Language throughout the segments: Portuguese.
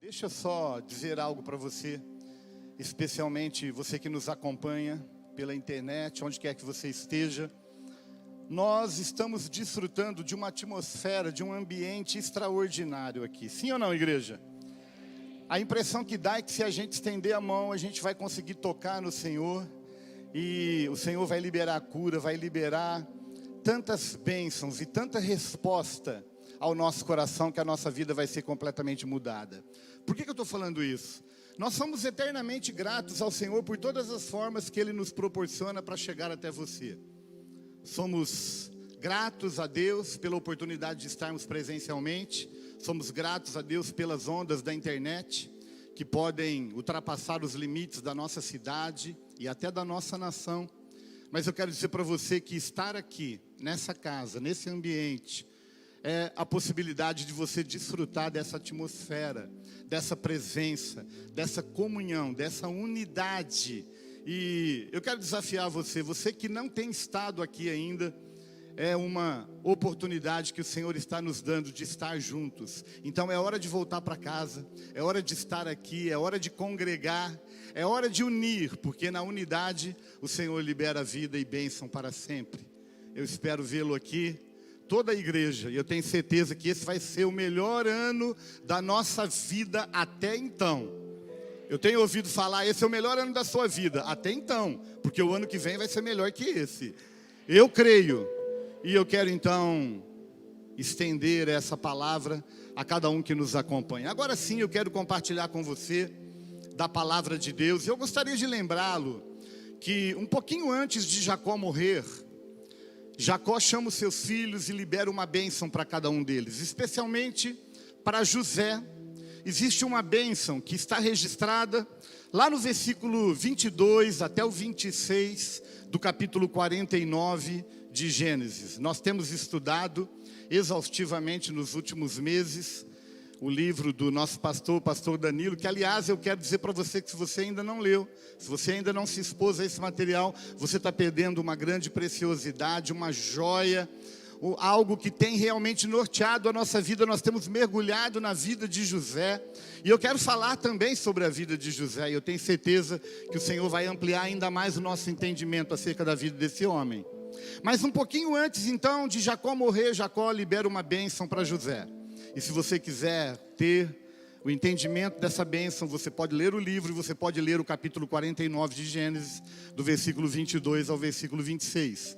Deixa eu só dizer algo para você, especialmente você que nos acompanha pela internet, onde quer que você esteja. Nós estamos desfrutando de uma atmosfera, de um ambiente extraordinário aqui. Sim ou não, igreja? A impressão que dá é que se a gente estender a mão, a gente vai conseguir tocar no Senhor. E o Senhor vai liberar a cura, vai liberar tantas bênçãos e tanta resposta ao nosso coração, que a nossa vida vai ser completamente mudada. Por que eu estou falando isso? Nós somos eternamente gratos ao Senhor por todas as formas que Ele nos proporciona para chegar até você. Somos gratos a Deus pela oportunidade de estarmos presencialmente. Somos gratos a Deus pelas ondas da internet, que podem ultrapassar os limites da nossa cidade e até da nossa nação. Mas eu quero dizer para você que estar aqui, nessa casa, nesse ambiente, é a possibilidade de você desfrutar dessa atmosfera, dessa presença, dessa comunhão, dessa unidade. E eu quero desafiar você que não tem estado aqui ainda, é uma oportunidade que o Senhor está nos dando de estar juntos. Então é hora de voltar para casa, é hora de estar aqui, é hora de congregar, é hora de unir, porque na unidade o Senhor libera vida e bênção para sempre. Eu espero vê-lo aqui, toda a igreja, e eu tenho certeza que esse vai ser o melhor ano da nossa vida até então. Eu tenho ouvido falar, esse é o melhor ano da sua vida, até então, porque o ano que vem vai ser melhor que esse. Eu creio, e eu quero então estender essa palavra a cada um que nos acompanha. Agora sim, eu quero compartilhar com você da palavra de Deus. Eu gostaria de lembrá-lo que um pouquinho antes de Jacó morrer, Jacó chama os seus filhos e libera uma bênção para cada um deles, especialmente para José. Existe uma bênção que está registrada lá no versículo 22 até o 26 do capítulo 49 de Gênesis. Nós temos estudado exaustivamente nos últimos meses o livro do nosso pastor, o pastor Danilo, que aliás eu quero dizer para você que se você ainda não leu, se você ainda não se expôs a esse material, você está perdendo uma grande preciosidade, uma joia, algo que tem realmente norteado a nossa vida. Nós temos mergulhado na vida de José, e eu quero falar também sobre a vida de José, e eu tenho certeza que o Senhor vai ampliar ainda mais o nosso entendimento acerca da vida desse homem. Mas um pouquinho antes então de Jacó morrer, Jacó libera uma bênção para José. E se você quiser ter o entendimento dessa bênção, você pode ler o livro, você pode ler o capítulo 49 de Gênesis, do versículo 22 ao versículo 26.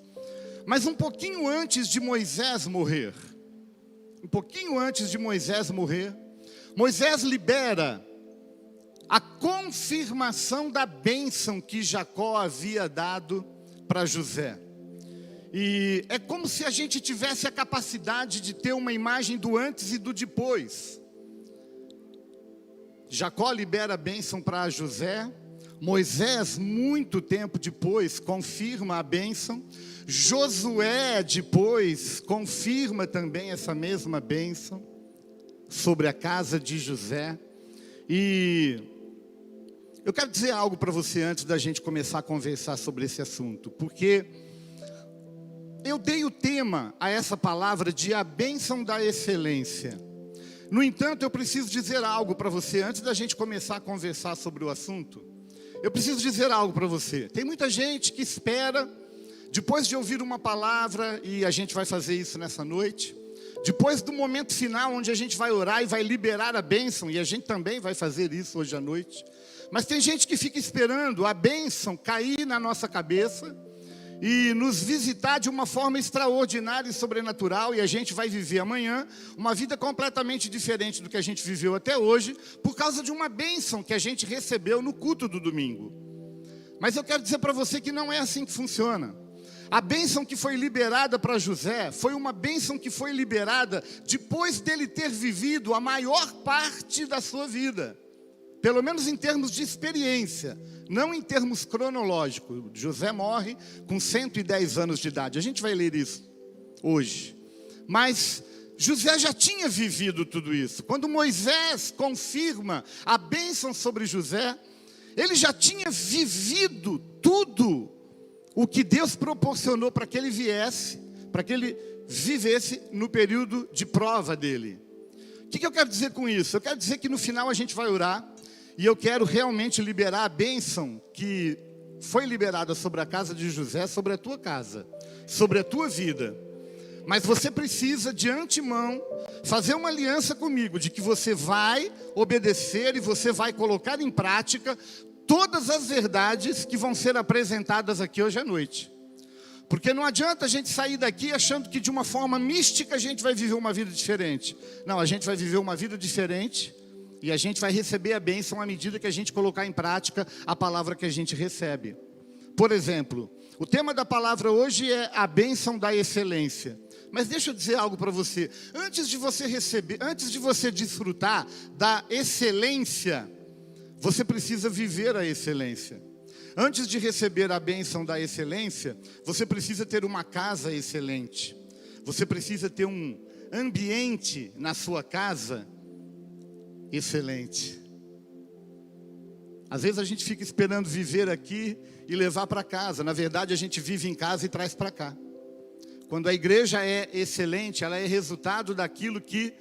Mas um pouquinho antes de Moisés morrer, Moisés libera a confirmação da bênção que Jacó havia dado para José. E é como se a gente tivesse a capacidade de ter uma imagem do antes e do depois. Jacó libera a bênção para José. Moisés, muito tempo depois, confirma a bênção. Josué, depois, confirma também essa mesma bênção sobre a casa de José. E eu quero dizer algo para você antes da gente começar a conversar sobre esse assunto, porque eu dei o tema a essa palavra de a bênção da excelência. No entanto, eu preciso dizer algo para você antes da gente começar a conversar sobre o assunto. Eu preciso dizer algo para você. Tem muita gente que espera, depois de ouvir uma palavra, e a gente vai fazer isso nessa noite, depois do momento final onde a gente vai orar e vai liberar a bênção, e a gente também vai fazer isso hoje à noite. Mas tem gente que fica esperando a bênção cair na nossa cabeça e nos visitar de uma forma extraordinária e sobrenatural, e a gente vai viver amanhã uma vida completamente diferente do que a gente viveu até hoje, por causa de uma bênção que a gente recebeu no culto do domingo. Mas eu quero dizer para você que não é assim que funciona. A bênção que foi liberada para José foi uma bênção que foi liberada depois dele ter vivido a maior parte da sua vida, pelo menos em termos de experiência, não em termos cronológicos. José morre com 110 anos de idade. A gente vai ler isso hoje. Mas José já tinha vivido tudo isso. Quando Moisés confirma a bênção sobre José, ele já tinha vivido tudo o que Deus proporcionou para que ele viesse, para que ele vivesse no período de prova dele. O que eu quero dizer com isso? Eu quero dizer que no final a gente vai orar, e eu quero realmente liberar a bênção que foi liberada sobre a casa de José, sobre a tua casa, sobre a tua vida. Mas você precisa, de antemão, fazer uma aliança comigo, de que você vai obedecer e você vai colocar em prática todas as verdades que vão ser apresentadas aqui hoje à noite. Porque não adianta a gente sair daqui achando que de uma forma mística a gente vai viver uma vida diferente. Não, a gente vai viver uma vida diferente e a gente vai receber a bênção à medida que a gente colocar em prática a palavra que a gente recebe. Por exemplo, o tema da palavra hoje é a bênção da excelência. Mas deixa eu dizer algo para você. Antes de você receber, antes de você desfrutar da excelência, você precisa viver a excelência. Antes de receber a bênção da excelência, você precisa ter uma casa excelente. Você precisa ter um ambiente na sua casa excelente. Às vezes a gente fica esperando viver aqui e levar para casa. Na verdade, a gente vive em casa e traz para cá. Quando a igreja é excelente, ela é resultado daquilo que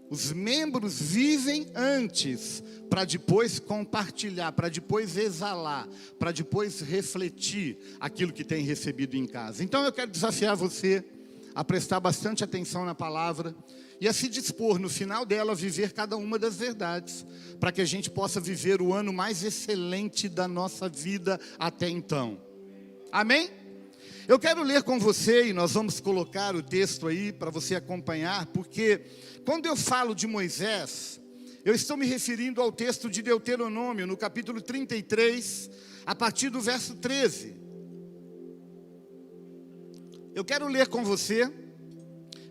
os membros vivem antes, para depois compartilhar, para depois exalar, para depois refletir aquilo que tem recebido em casa. Então eu quero desafiar você a prestar bastante atenção na palavra e a se dispor no final dela a viver cada uma das verdades, para que a gente possa viver o ano mais excelente da nossa vida até então. Amém? Eu quero ler com você, e nós vamos colocar o texto aí para você acompanhar, porque quando eu falo de Moisés, eu estou me referindo ao texto de Deuteronômio, no capítulo 33, a partir do verso 13. Eu quero ler com você,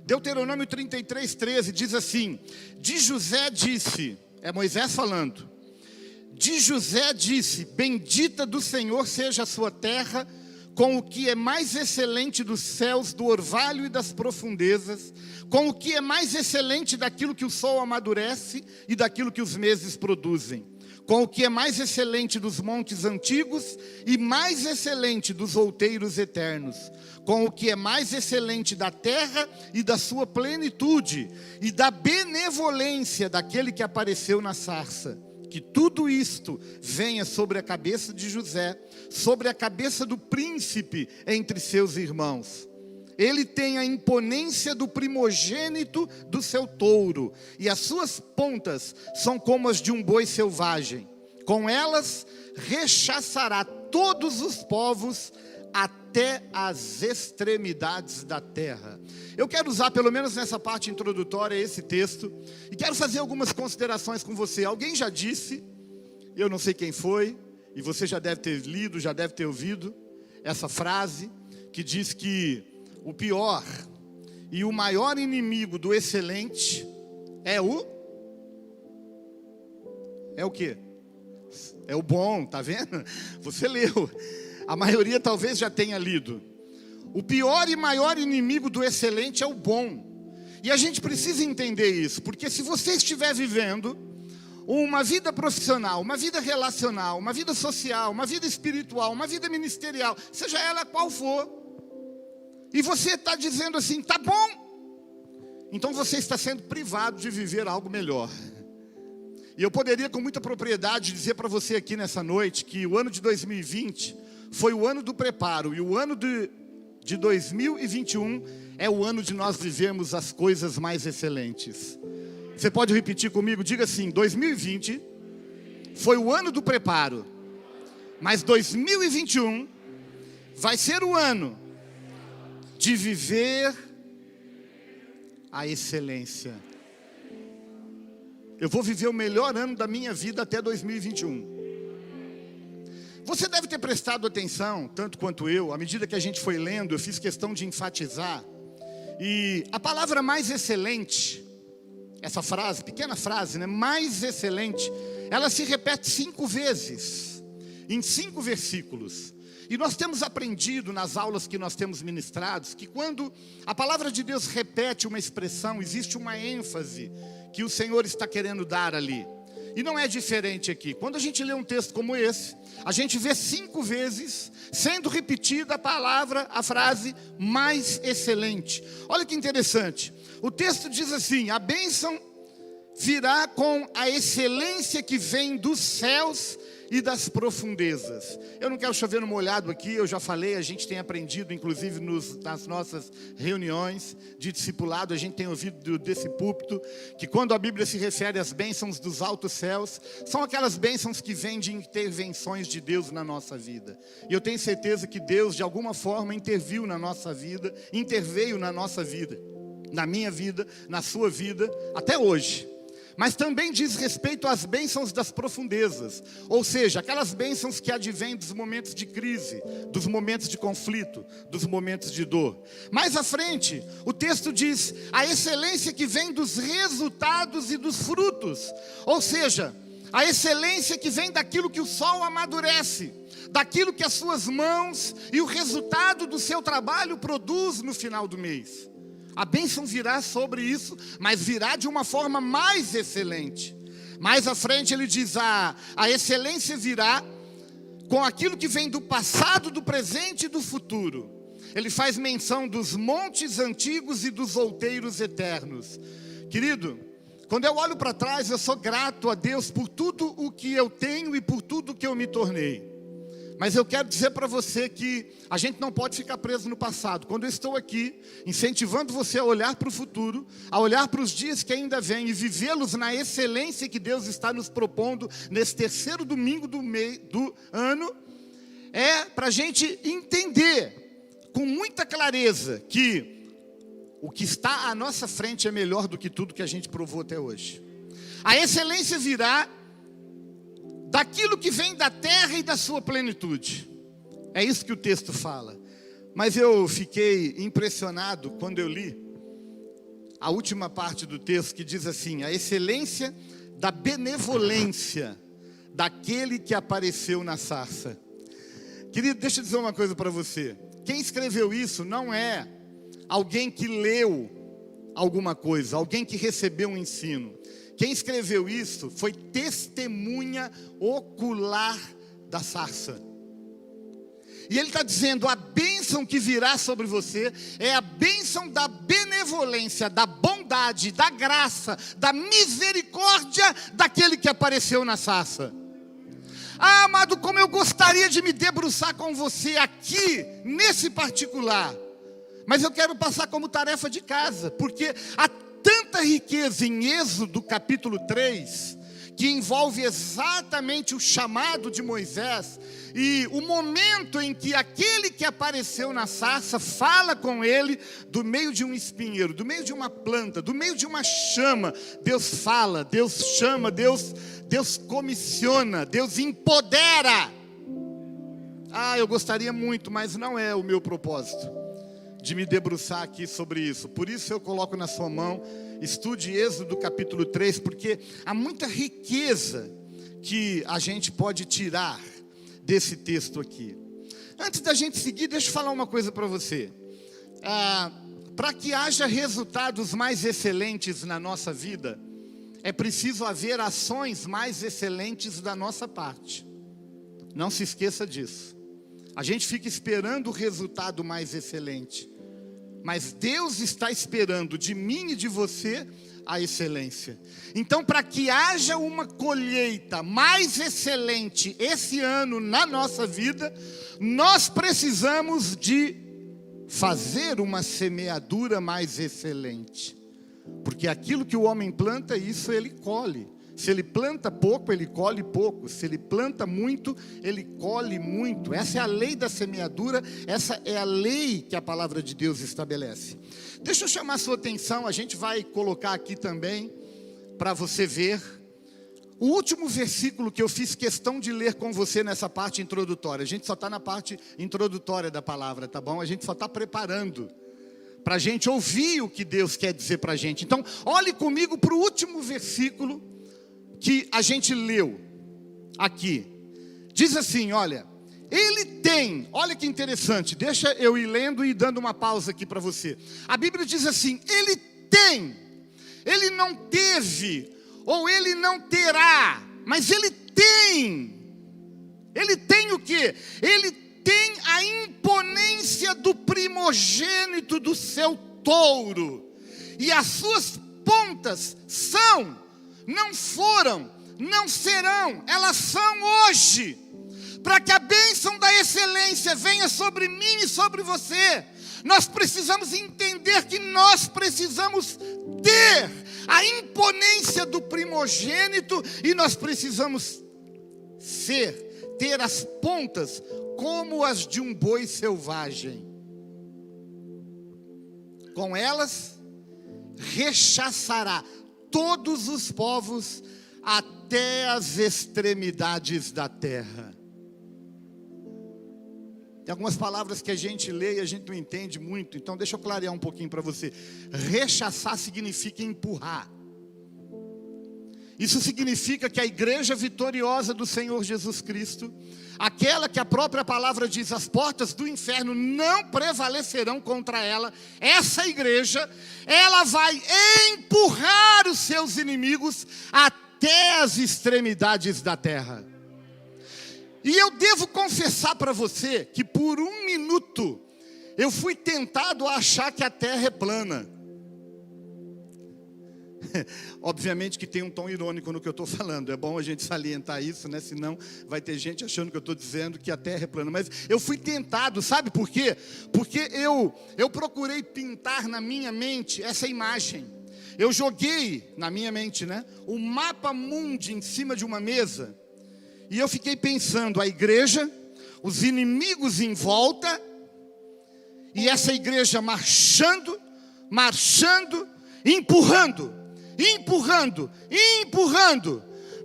Deuteronômio 33, 13, diz assim: de José disse, é Moisés falando, de José disse, bendita do Senhor seja a sua terra, com o que é mais excelente dos céus, do orvalho e das profundezas, com o que é mais excelente daquilo que o sol amadurece e daquilo que os meses produzem, com o que é mais excelente dos montes antigos e mais excelente dos outeiros eternos, com o que é mais excelente da terra e da sua plenitude, e da benevolência daquele que apareceu na sarça. Que tudo isto venha sobre a cabeça de José, sobre a cabeça do príncipe entre seus irmãos. Ele tem a imponência do primogênito do seu touro, e as suas pontas são como as de um boi selvagem. Com elas rechaçará todos os povos até as extremidades da terra. Eu quero usar, pelo menos nessa parte introdutória, esse texto, e quero fazer algumas considerações com você. Alguém já disse, eu não sei quem foi, e você já deve ter lido, já deve ter ouvido essa frase, que diz que o pior e o maior inimigo do excelente é o quê? É o bom, tá vendo? Você leu. A maioria talvez já tenha lido. O pior e maior inimigo do excelente é o bom. E a gente precisa entender isso, porque se você estiver vivendo uma vida profissional, uma vida relacional, uma vida social, uma vida espiritual, uma vida ministerial, seja ela qual for, e você está dizendo assim, tá bom, então você está sendo privado de viver algo melhor. E eu poderia com muita propriedade dizer para você aqui nessa noite que o ano de 2020 foi o ano do preparo, e o ano de 2021 é o ano de nós vivermos as coisas mais excelentes. Você pode repetir comigo? Diga assim: 2020 foi o ano do preparo, mas 2021 vai ser o ano de viver a excelência. Eu vou viver o melhor ano da minha vida até 2021. Você deve ter prestado atenção, tanto quanto eu, à medida que a gente foi lendo, eu fiz questão de enfatizar. E a palavra mais excelente, essa frase, pequena frase, né? Mais excelente, ela se repete 5 vezes, em 5 versículos. E nós temos aprendido nas aulas que nós temos ministrados, que quando a palavra de Deus repete uma expressão, existe uma ênfase que o Senhor está querendo dar ali. E não é diferente aqui. Quando a gente lê um texto como esse, a gente vê 5 vezes sendo repetida a palavra, a frase mais excelente. Olha que interessante. O texto diz assim: a bênção virá com a excelência que vem dos céus e das profundezas. Eu não quero chover no molhado aqui, eu já falei, a gente tem aprendido, inclusive nas nossas reuniões de discipulado, a gente tem ouvido desse púlpito, que quando a Bíblia se refere às bênçãos dos altos céus, são aquelas bênçãos que vêm de intervenções de Deus na nossa vida. E eu tenho certeza que Deus, de alguma forma, interveio na nossa vida, na minha vida, na sua vida, até hoje. Mas também diz respeito às bênçãos das profundezas, ou seja, aquelas bênçãos que advêm dos momentos de crise, dos momentos de conflito, dos momentos de dor. Mais à frente, o texto diz, a excelência que vem dos resultados e dos frutos, ou seja, a excelência que vem daquilo que o sol amadurece, daquilo que as suas mãos e o resultado do seu trabalho produz no final do mês. A bênção virá sobre isso, mas virá de uma forma mais excelente. Mais à frente ele diz, a excelência virá com aquilo que vem do passado, do presente e do futuro. Ele faz menção dos montes antigos e dos outeiros eternos. Querido, quando eu olho para trás, eu sou grato a Deus por tudo o que eu tenho e por tudo que eu me tornei. Mas eu quero dizer para você que a gente não pode ficar preso no passado. Quando eu estou aqui, incentivando você a olhar para o futuro, a olhar para os dias que ainda vêm e vivê-los na excelência que Deus está nos propondo nesse terceiro domingo do ano, é para a gente entender com muita clareza que o que está à nossa frente é melhor do que tudo que a gente provou até hoje. A excelência virá daquilo que vem da terra e da sua plenitude. É isso que o texto fala. Mas eu fiquei impressionado quando eu li a última parte do texto que diz assim, a excelência da benevolência daquele que apareceu na sarça. Querido, deixa eu dizer uma coisa para você. Quem escreveu isso não é alguém que leu alguma coisa, alguém que recebeu um ensino. Quem escreveu isso foi testemunha ocular da sarça. E ele está dizendo, a bênção que virá sobre você é a bênção da benevolência, da bondade, da graça, da misericórdia daquele que apareceu na sarça. Ah, amado, como eu gostaria de me debruçar com você aqui, nesse particular. Mas eu quero passar como tarefa de casa, porque a tanta riqueza em Êxodo capítulo 3, que envolve exatamente o chamado de Moisés, e o momento em que aquele que apareceu na sarça fala com ele, do meio de um espinheiro, do meio de uma planta, do meio de uma chama, Deus fala, Deus chama, Deus comissiona, Deus empodera. Ah, eu gostaria muito, mas não é o meu propósito de me debruçar aqui sobre isso. Por isso eu coloco na sua mão, estude Êxodo capítulo 3, porque há muita riqueza que a gente pode tirar desse texto aqui. Antes da gente seguir, deixa eu falar uma coisa para você. Para que haja resultados mais excelentes na nossa vida, é preciso haver ações mais excelentes da nossa parte. Não se esqueça disso. A gente fica esperando o resultado mais excelente, mas Deus está esperando de mim e de você a excelência. Então, para que haja uma colheita mais excelente esse ano na nossa vida, nós precisamos de fazer uma semeadura mais excelente. Porque aquilo que o homem planta, isso ele colhe. Se ele planta pouco, ele colhe pouco. Se ele planta muito, ele colhe muito. Essa é a lei da semeadura, essa é a lei que a palavra de Deus estabelece. Deixa eu chamar a sua atenção, a gente vai colocar aqui também, para você ver, o último versículo que eu fiz questão de ler com você nessa parte introdutória. A gente só está na parte introdutória da palavra, tá bom? A gente só está preparando para a gente ouvir o que Deus quer dizer para a gente. Então, olhe comigo para o último versículo que a gente leu aqui. Diz assim, olha, ele tem, olha que interessante, deixa eu ir lendo e dando uma pausa aqui para você. A Bíblia diz assim, ele tem, ele não teve, ou ele não terá, mas ele tem o quê? Ele tem a imponência do primogênito do seu touro, e as suas pontas são não foram, não serão, elas são hoje. Para que a bênção da excelência venha sobre mim e sobre você, nós precisamos entender que nós precisamos ter a imponência do primogênito e nós precisamos ter as pontas como as de um boi selvagem. Com elas rechaçará todos os povos até as extremidades da terra. Tem algumas palavras que a gente lê e a gente não entende muito, então deixa eu clarear um pouquinho para você. Rechaçar significa empurrar. Isso significa que a igreja vitoriosa do Senhor Jesus Cristo, aquela que a própria palavra diz, as portas do inferno não prevalecerão contra ela, essa igreja, ela vai empurrar os seus inimigos até as extremidades da terra. E eu devo confessar para você que por um minuto eu fui tentado a achar que a terra é plana. Obviamente que tem um tom irônico no que eu estou falando, é bom a gente salientar isso, né? Senão vai ter gente achando que eu estou dizendo que a terra é plana. Mas eu fui tentado, sabe por quê? Porque eu procurei pintar na minha mente essa imagem. Eu joguei na minha mente, né, o mapa mundi em cima de uma mesa. E eu fiquei pensando, a igreja, os inimigos em volta, e essa igreja marchando, empurrando.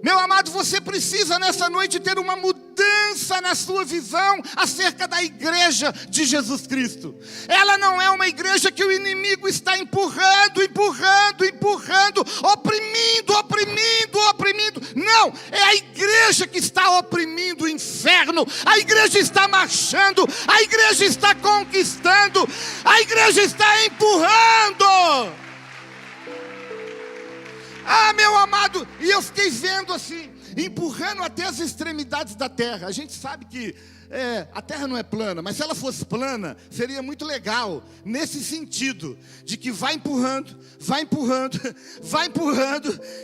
Meu amado, você precisa nessa noite ter uma mudança na sua visão acerca da igreja de Jesus Cristo. Ela não é uma igreja que o inimigo está empurrando, oprimindo. Não, é a igreja que está oprimindo o inferno. A igreja está marchando, a igreja está conquistando, a igreja está empurrando. Ah, meu amado, e eu fiquei vendo assim, empurrando até as extremidades da terra. A gente sabe que a terra não é plana, mas se ela fosse plana, seria muito legal, nesse sentido, de que vai empurrando,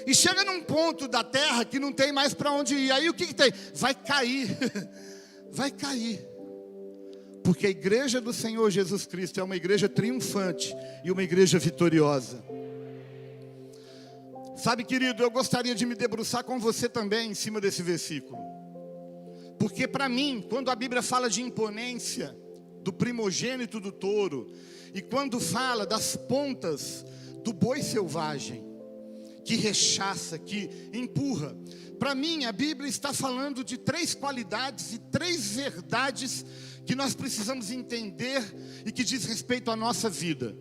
e chega num ponto da terra que não tem mais para onde ir. Aí o que tem? Vai cair, porque a igreja do Senhor Jesus Cristo é uma igreja triunfante e uma igreja vitoriosa. Sabe, querido, eu gostaria de me debruçar com você também em cima desse versículo. Porque para mim, quando a Bíblia fala de imponência do primogênito do touro, e quando fala das pontas do boi selvagem, que rechaça, que empurra, para mim a Bíblia está falando de 3 qualidades e 3 verdades que nós precisamos entender e que diz respeito à nossa vida.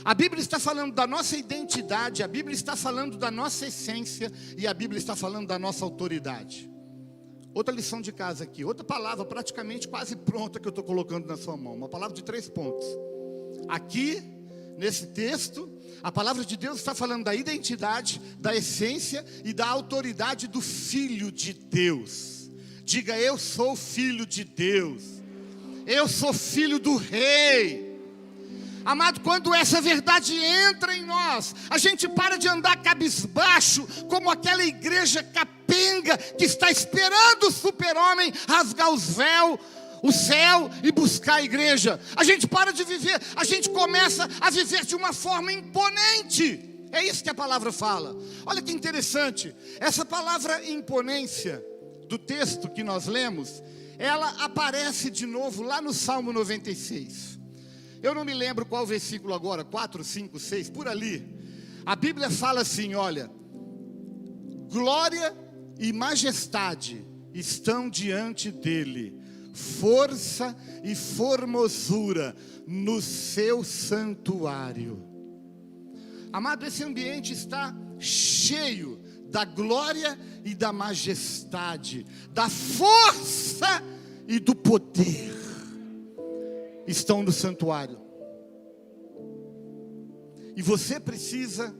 A Bíblia está falando da nossa identidade, a Bíblia está falando da nossa essência e a Bíblia está falando da nossa autoridade. Outra lição de casa aqui, outra palavra praticamente quase pronta que eu estou colocando na sua mão, uma palavra de 3 pontos. Aqui, nesse texto, a palavra de Deus está falando da identidade, da essência e da autoridade do Filho de Deus. Diga, eu sou filho de Deus, eu sou filho do Rei. Amado, quando essa verdade entra em nós, a gente para de andar cabisbaixo, como aquela igreja capenga que está esperando o super-homem rasgar o céu e buscar a igreja. A gente para de viver, a gente começa a viver de uma forma imponente. É isso que a palavra fala. Olha que interessante, essa palavra imponência, do texto que nós lemos, ela aparece de novo lá no Salmo 96. Eu não me lembro qual versículo agora, 4, 5, 6, por ali. A Bíblia fala assim, olha: glória e majestade estão diante dele, força e formosura no seu santuário. Amado, esse ambiente está cheio da glória e da majestade, da força e do poder. Estão no santuário. E você precisa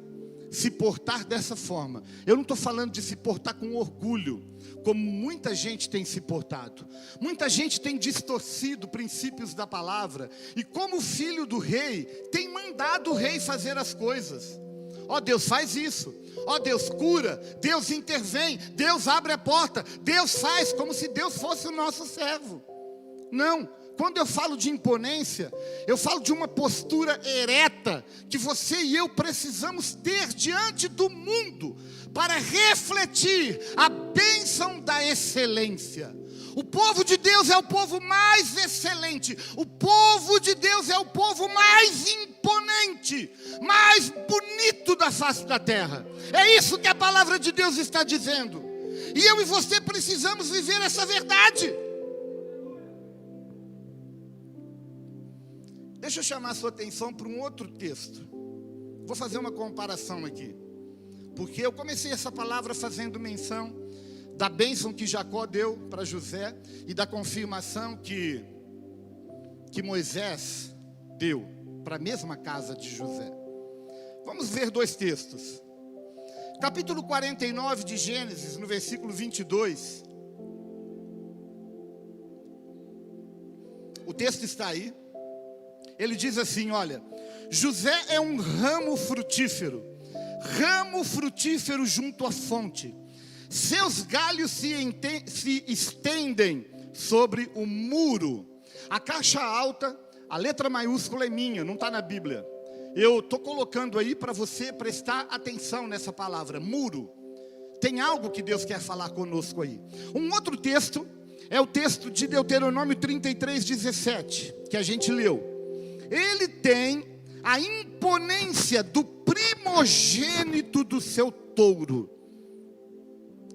se portar dessa forma. Eu não estou falando de se portar com orgulho, como muita gente tem se portado. Muita gente tem distorcido princípios da palavra, e como filho do rei, tem mandado o rei fazer as coisas. Ó, Deus faz isso, Ó, Deus cura, Deus intervém, Deus abre a porta, Deus faz, como se Deus fosse o nosso servo. Não. Quando eu falo de imponência, eu falo de uma postura ereta que você e eu precisamos ter diante do mundo para refletir a bênção da excelência. O povo de Deus é o povo mais excelente, o povo de Deus é o povo mais imponente, mais bonito da face da terra. É isso que a palavra de Deus está dizendo. E eu e você precisamos viver essa verdade. Deixa eu chamar a sua atenção para um outro texto. Vou fazer uma comparação aqui. Porque eu comecei essa palavra fazendo menção da bênção que Jacó deu para José e da confirmação que Moisés deu para a mesma casa de José. Vamos ver dois textos. Capítulo 49 de Gênesis, no versículo 22. O texto está aí. Ele diz assim, olha: José é um ramo frutífero junto à fonte. Seus galhos se estendem sobre o muro. A caixa alta, a letra maiúscula é minha, não está na Bíblia. Eu estou colocando aí para você prestar atenção nessa palavra, muro. Tem algo que Deus quer falar conosco aí. Um outro texto é o texto de Deuteronômio 33:17, que a gente leu. Ele tem a imponência do primogênito do seu touro.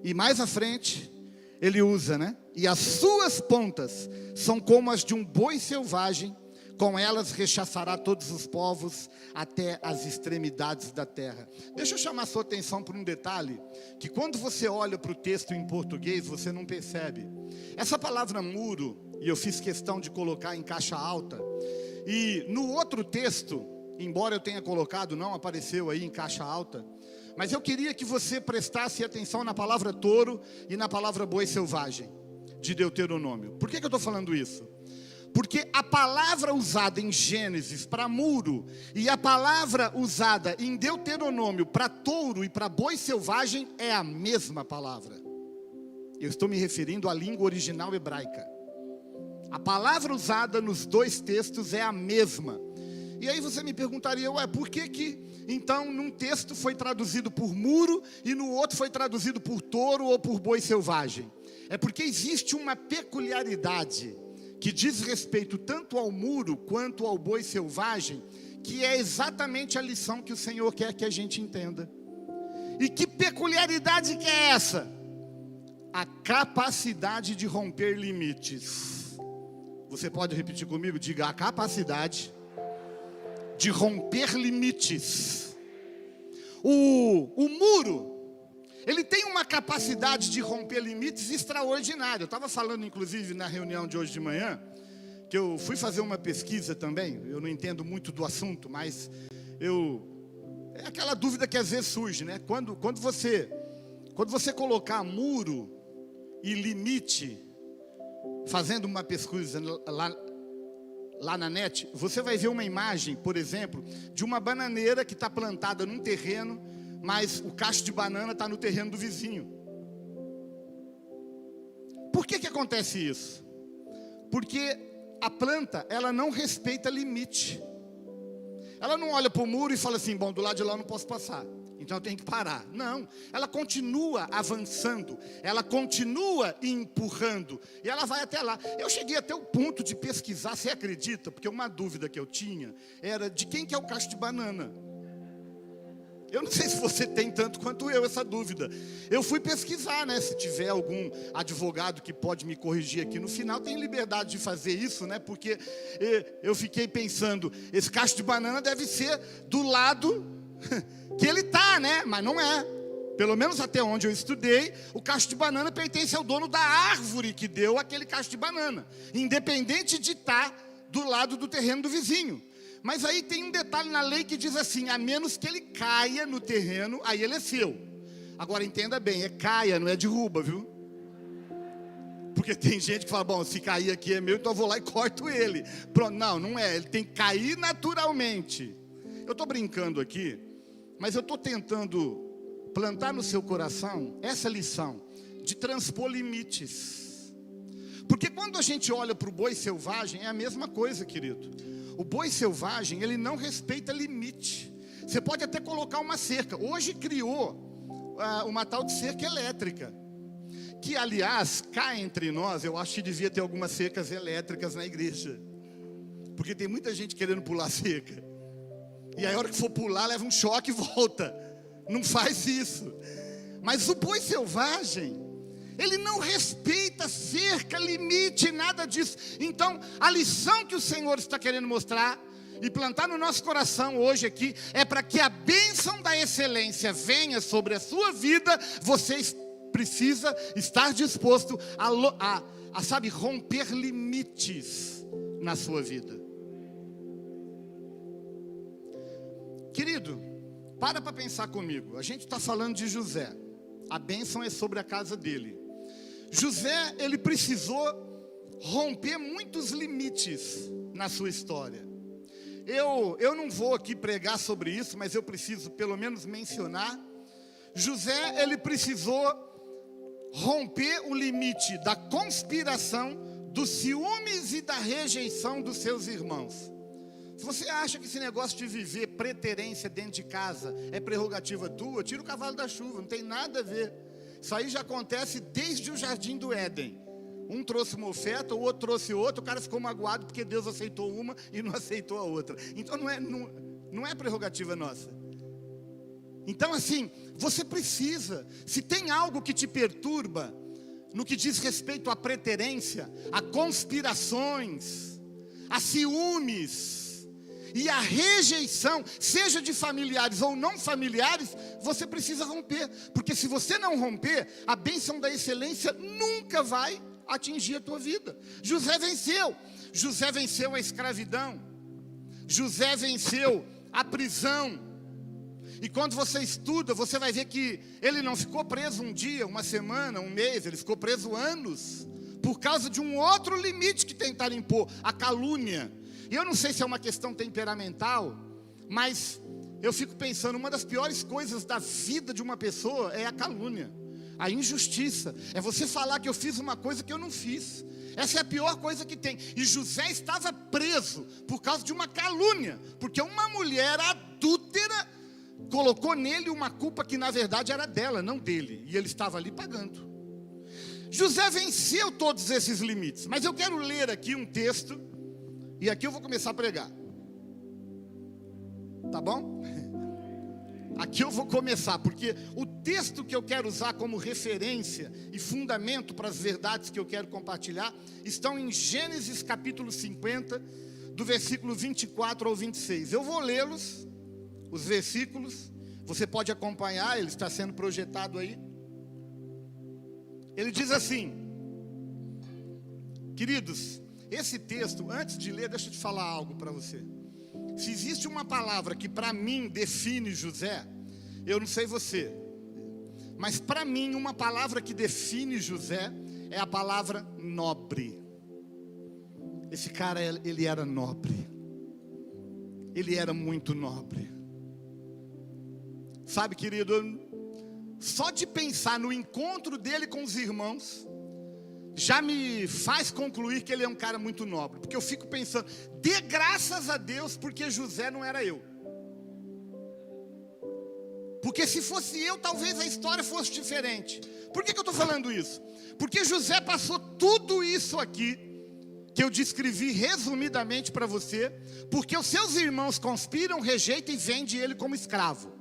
E mais à frente, ele usa, né? E as suas pontas são como as de um boi selvagem, com elas rechaçará todos os povos até as extremidades da terra. Deixa eu chamar a sua atenção para um detalhe, que quando você olha para o texto em português, você não percebe. Essa palavra muro, e eu fiz questão de colocar em caixa alta, e no outro texto, embora eu tenha colocado, não apareceu aí em caixa alta, mas eu queria que você prestasse atenção na palavra touro e na palavra boi selvagem, de Deuteronômio. Por que eu estou falando isso? Porque a palavra usada em Gênesis para muro e a palavra usada em Deuteronômio para touro e para boi selvagem é a mesma palavra. Eu estou me referindo à língua original hebraica. A palavra usada nos dois textos é a mesma. E aí você me perguntaria, por que então num texto foi traduzido por muro e no outro foi traduzido por touro ou por boi selvagem? É porque existe uma peculiaridade que diz respeito tanto ao muro quanto ao boi selvagem, que é exatamente a lição que o Senhor quer que a gente entenda. E que peculiaridade que é essa? A capacidade de romper limites. Você pode repetir comigo? Diga: a capacidade de romper limites. O muro, ele tem uma capacidade de romper limites extraordinária. Eu estava falando, inclusive, na reunião de hoje de manhã, que eu fui fazer uma pesquisa também. Eu não entendo muito do assunto, mas é aquela dúvida que às vezes surge, né? Quando você colocar muro e limite, fazendo uma pesquisa lá na net, você vai ver uma imagem, por exemplo, de uma bananeira que está plantada num terreno, mas o cacho de banana está no terreno do vizinho. Por que acontece isso? Porque a planta, ela não respeita limite. Ela não olha para o muro e fala assim, bom, do lado de lá eu não posso passar, então eu tenho que parar. Não, ela continua avançando, ela continua empurrando, e ela vai até lá. Eu cheguei até o ponto de pesquisar, você acredita? Porque uma dúvida que eu tinha era de quem que é o cacho de banana. Eu não sei se você tem tanto quanto eu essa dúvida. Eu fui pesquisar, né? Se tiver algum advogado que pode me corrigir aqui no final, tem liberdade de fazer isso, né? Porque eu fiquei pensando, esse cacho de banana deve ser do lado que ele está, né? Mas não é. Pelo menos até onde eu estudei, o cacho de banana pertence ao dono da árvore que deu aquele cacho de banana, independente de estar do lado do terreno do vizinho. Mas aí tem um detalhe na lei que diz assim, a menos que ele caia no terreno, aí ele é seu. Agora entenda bem, é caia, não é derruba, viu? Porque tem gente que fala, bom, se cair aqui é meu, então eu vou lá e corto ele. Pronto, não é, ele tem que cair naturalmente. Eu estou brincando aqui, mas eu estou tentando plantar no seu coração essa lição de transpor limites. Porque quando a gente olha para o boi selvagem, é a mesma coisa, querido. O boi selvagem, ele não respeita limite. Você pode até colocar uma cerca. Hoje criou uma tal de cerca elétrica, que aliás, cá entre nós, eu acho que devia ter algumas cercas elétricas na igreja, porque tem muita gente querendo pular cerca, e aí a hora que for pular, leva um choque e volta. Não faz isso. Mas o boi selvagem, ele não respeita cerca, limite, nada disso. Então, a lição que o Senhor está querendo mostrar e plantar no nosso coração hoje aqui, é para que a bênção da excelência venha sobre a sua vida. Você precisa estar disposto sabe, romper limites na sua vida. Querido, para pensar comigo. A gente está falando de José. A bênção é sobre a casa dele. José, ele precisou romper muitos limites na sua história. Eu não vou aqui pregar sobre isso, mas eu preciso pelo menos mencionar. José, ele precisou romper o limite da conspiração, dos ciúmes e da rejeição dos seus irmãos. Se você acha que esse negócio de viver preterência dentro de casa é prerrogativa tua, tira o cavalo da chuva, não tem nada a ver. Isso aí já acontece desde o jardim do Éden. Um trouxe uma oferta, o outro trouxe outra, o cara ficou magoado porque Deus aceitou uma e não aceitou a outra. Então não é prerrogativa nossa. Então assim, você precisa, se tem algo que te perturba, no que diz respeito à preterência, a conspirações, a ciúmes e a rejeição, seja de familiares ou não familiares, você precisa romper. Porque se você não romper, a bênção da excelência nunca vai atingir a tua vida. José venceu a escravidão, José venceu a prisão. E quando você estuda, você vai ver que ele não ficou preso um dia, uma semana, um mês, ele ficou preso anos, por causa de um outro limite que tentaram impor, a calúnia. E eu não sei se é uma questão temperamental, mas eu fico pensando, uma das piores coisas da vida de uma pessoa é a calúnia, a injustiça. É você falar que eu fiz uma coisa que eu não fiz. Essa é a pior coisa que tem. E José estava preso por causa de uma calúnia, porque uma mulher adúltera colocou nele uma culpa que na verdade era dela, não dele, e ele estava ali pagando. José venceu todos esses limites. Mas eu quero ler aqui um texto, e aqui eu vou começar a pregar. Tá bom? Aqui eu vou começar, porque o texto que eu quero usar como referência e fundamento para as verdades que eu quero compartilhar estão em Gênesis capítulo 50, do versículo 24 ao 26. Eu vou lê-los, os versículos, você pode acompanhar, ele está sendo projetado aí. Ele diz assim, queridos, esse texto, antes de ler, deixa eu te falar algo para você. Se existe uma palavra que para mim define José, eu não sei você, mas para mim uma palavra que define José é a palavra nobre. Esse cara, ele era nobre. Ele era muito nobre. Sabe, querido, só de pensar no encontro dele com os irmãos já me faz concluir que ele é um cara muito nobre. Porque eu fico pensando, dê graças a Deus porque José não era eu. Porque se fosse eu, talvez a história fosse diferente. Por que eu estou falando isso? Porque José passou tudo isso aqui, que eu descrevi resumidamente para você, porque os seus irmãos conspiram, rejeitam e vendem ele como escravo.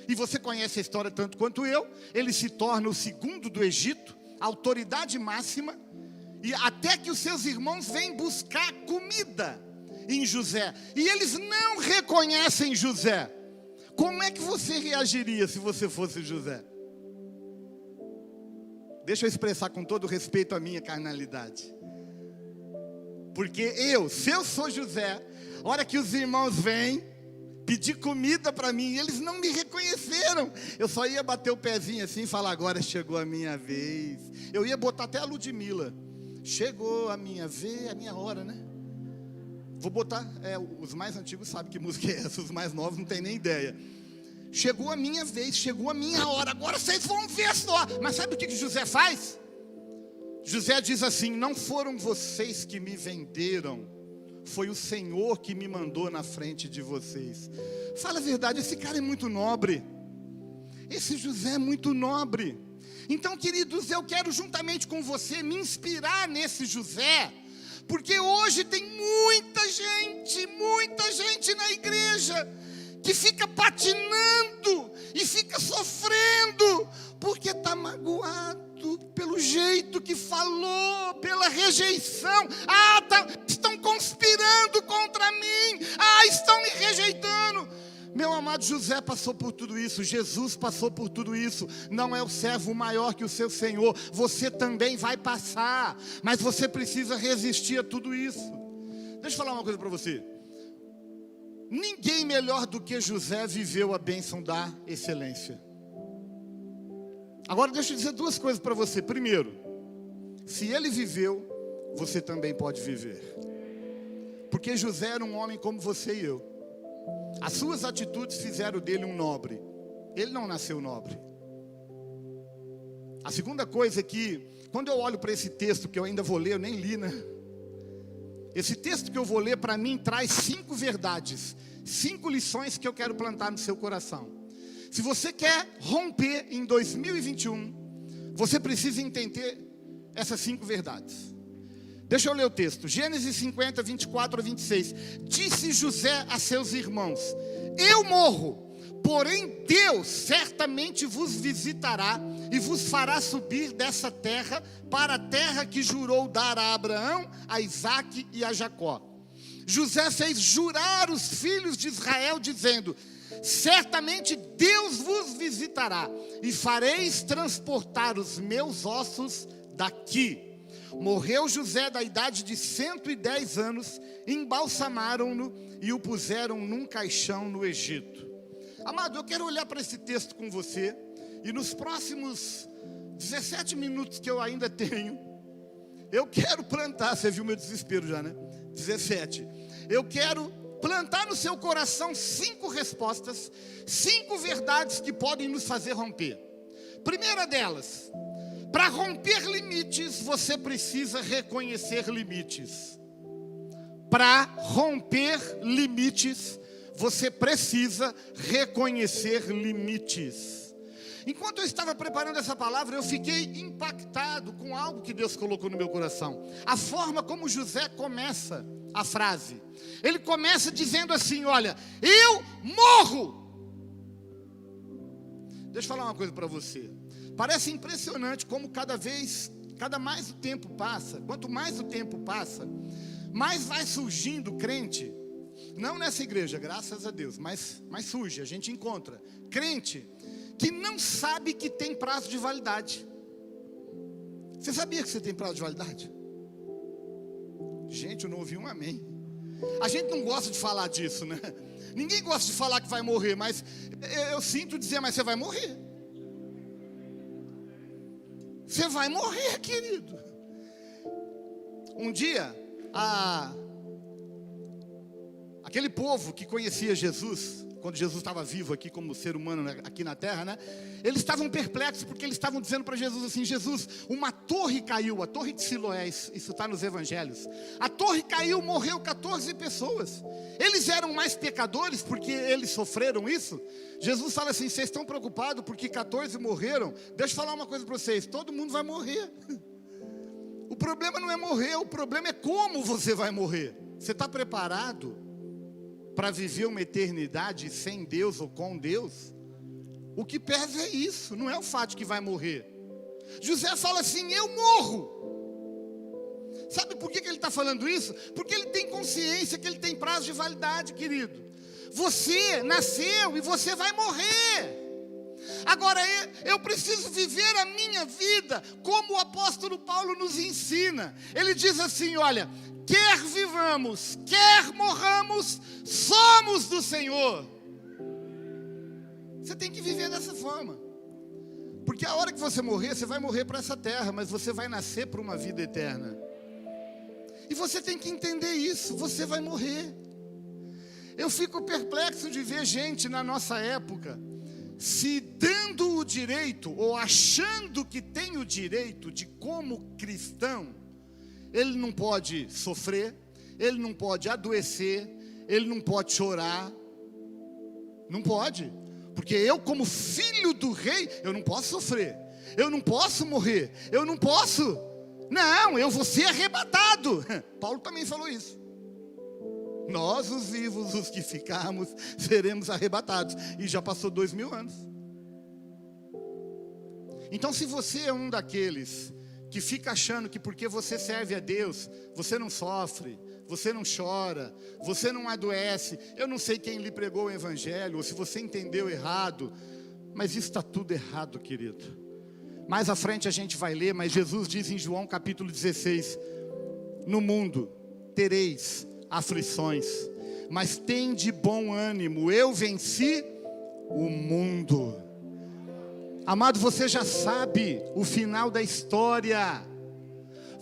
E você conhece a história tanto quanto eu. Ele se torna o segundo do Egito, a autoridade máxima, e até que os seus irmãos vêm buscar comida em José, e eles não reconhecem José. Como é que você reagiria se você fosse José? Deixa eu expressar com todo respeito a minha carnalidade. Porque se eu sou José, a hora que os irmãos vêm pedir comida para mim, eles não me reconheceram, eu só ia bater o pezinho assim e falar, agora chegou a minha vez. Eu ia botar até a Ludmilla, chegou a minha vez, a minha hora, né? Vou botar, os mais antigos sabem que música é essa, os mais novos não tem nem ideia. chegou a minha vez, chegou a minha hora, agora vocês vão ver só. Mas sabe o que José faz? José diz assim: não foram vocês que me venderam, foi o Senhor que me mandou na frente de vocês. Fala a verdade, esse cara é muito nobre. Esse José é muito nobre. Então, queridos, eu quero juntamente com você me inspirar nesse José, porque hoje tem muita gente na igreja que fica patinando e fica sofrendo, porque está magoado pelo jeito que falou, pela rejeição. Estão conspirando contra mim, estão me rejeitando. Meu amado, José passou por tudo isso, Jesus passou por tudo isso. Não é o servo maior que o seu Senhor. Você também vai passar, mas você precisa resistir a tudo isso. Deixa eu falar uma coisa para você. Ninguém melhor do que José viveu a bênção da excelência. Agora deixa eu dizer duas coisas para você. Primeiro, se ele viveu, você também pode viver. Porque José era um homem como você e eu. As suas atitudes fizeram dele um nobre. Ele não nasceu nobre. A segunda coisa é que, quando eu olho para esse texto, que eu ainda vou ler, eu nem li, né? Esse texto que eu vou ler, para mim, traz 5 verdades, 5 lições que eu quero plantar no seu coração. Se você quer romper em 2021, você precisa entender essas 5 verdades. Deixa eu ler o texto. Gênesis 50, 24 a 26. Disse José a seus irmãos: eu morro, porém Deus certamente vos visitará e vos fará subir dessa terra para a terra que jurou dar a Abraão, a Isaque e a Jacó. José fez jurar os filhos de Israel, dizendo: certamente Deus vos visitará e fareis transportar os meus ossos daqui. Morreu José da idade de 110 anos, embalsamaram-no e o puseram num caixão no Egito. Amado, eu quero olhar para esse texto com você, e nos próximos 17 minutos que eu ainda tenho, eu quero plantar, você viu meu desespero já, né? 17. Eu quero plantar no seu coração 5 respostas, 5 verdades que podem nos fazer romper. Primeira delas: para romper limites, você precisa reconhecer limites. Para romper limites, você precisa reconhecer limites. Enquanto eu estava preparando essa palavra, eu fiquei impactado com algo que Deus colocou no meu coração. A forma como José começa a frase. Ele começa dizendo assim: olha, eu morro. Deixa eu falar uma coisa para você. Parece impressionante como cada mais o tempo passa, quanto mais o tempo passa, mais vai surgindo crente, não nessa igreja, graças a Deus, mas surge, a gente encontra crente que não sabe que tem prazo de validade. Você sabia que você tem prazo de validade? Gente, eu não ouvi um amém. A gente não gosta de falar disso, né? Ninguém gosta de falar que vai morrer, mas eu sinto dizer: mas você vai morrer. Você vai morrer, querido. Um dia, aquele povo que conhecia Jesus, quando Jesus estava vivo aqui como ser humano aqui na terra, né? Eles estavam perplexos porque eles estavam dizendo para Jesus assim: Jesus, uma torre caiu, a torre de Siloé, isso está nos evangelhos. A torre caiu, morreu 14 pessoas. Eles eram mais pecadores porque eles sofreram isso? Jesus fala assim: vocês estão preocupados porque 14 morreram? Deixa eu falar uma coisa para vocês: todo mundo vai morrer. O problema não é morrer, o problema é como você vai morrer. Você está preparado para viver uma eternidade sem Deus ou com Deus? O que pesa é isso, não é o fato de que vai morrer. José fala assim: eu morro. Sabe por que ele está falando isso? Porque ele tem consciência que ele tem prazo de validade, querido. Você nasceu e você vai morrer. Agora eu preciso viver a minha vida como o apóstolo Paulo nos ensina. Ele diz assim: olha, quer vivamos, quer morramos, somos do Senhor. Você tem que viver dessa forma. Porque a hora que você morrer, você vai morrer para essa terra, mas você vai nascer para uma vida eterna. E você tem que entender isso, você vai morrer. Eu fico perplexo de ver gente na nossa época se dando o direito, ou achando que tem o direito de, como cristão, ele não pode sofrer, ele não pode adoecer, ele não pode chorar, não pode, porque eu, como filho do rei, eu não posso sofrer, eu não posso morrer, eu não posso, não, eu vou ser arrebatado. Paulo também falou isso. Nós, os vivos, os que ficarmos, seremos arrebatados. E já passou 2000 anos. Então, se você é um daqueles que fica achando que porque você serve a Deus, você não sofre, você não chora, você não adoece, eu não sei quem lhe pregou o evangelho, ou se você entendeu errado, mas isso está tudo errado, querido. Mais à frente a gente vai ler, mas Jesus diz em João capítulo 16, no mundo tereis aflições, mas tende bom ânimo, eu venci o mundo. Amado, você já sabe o final da história,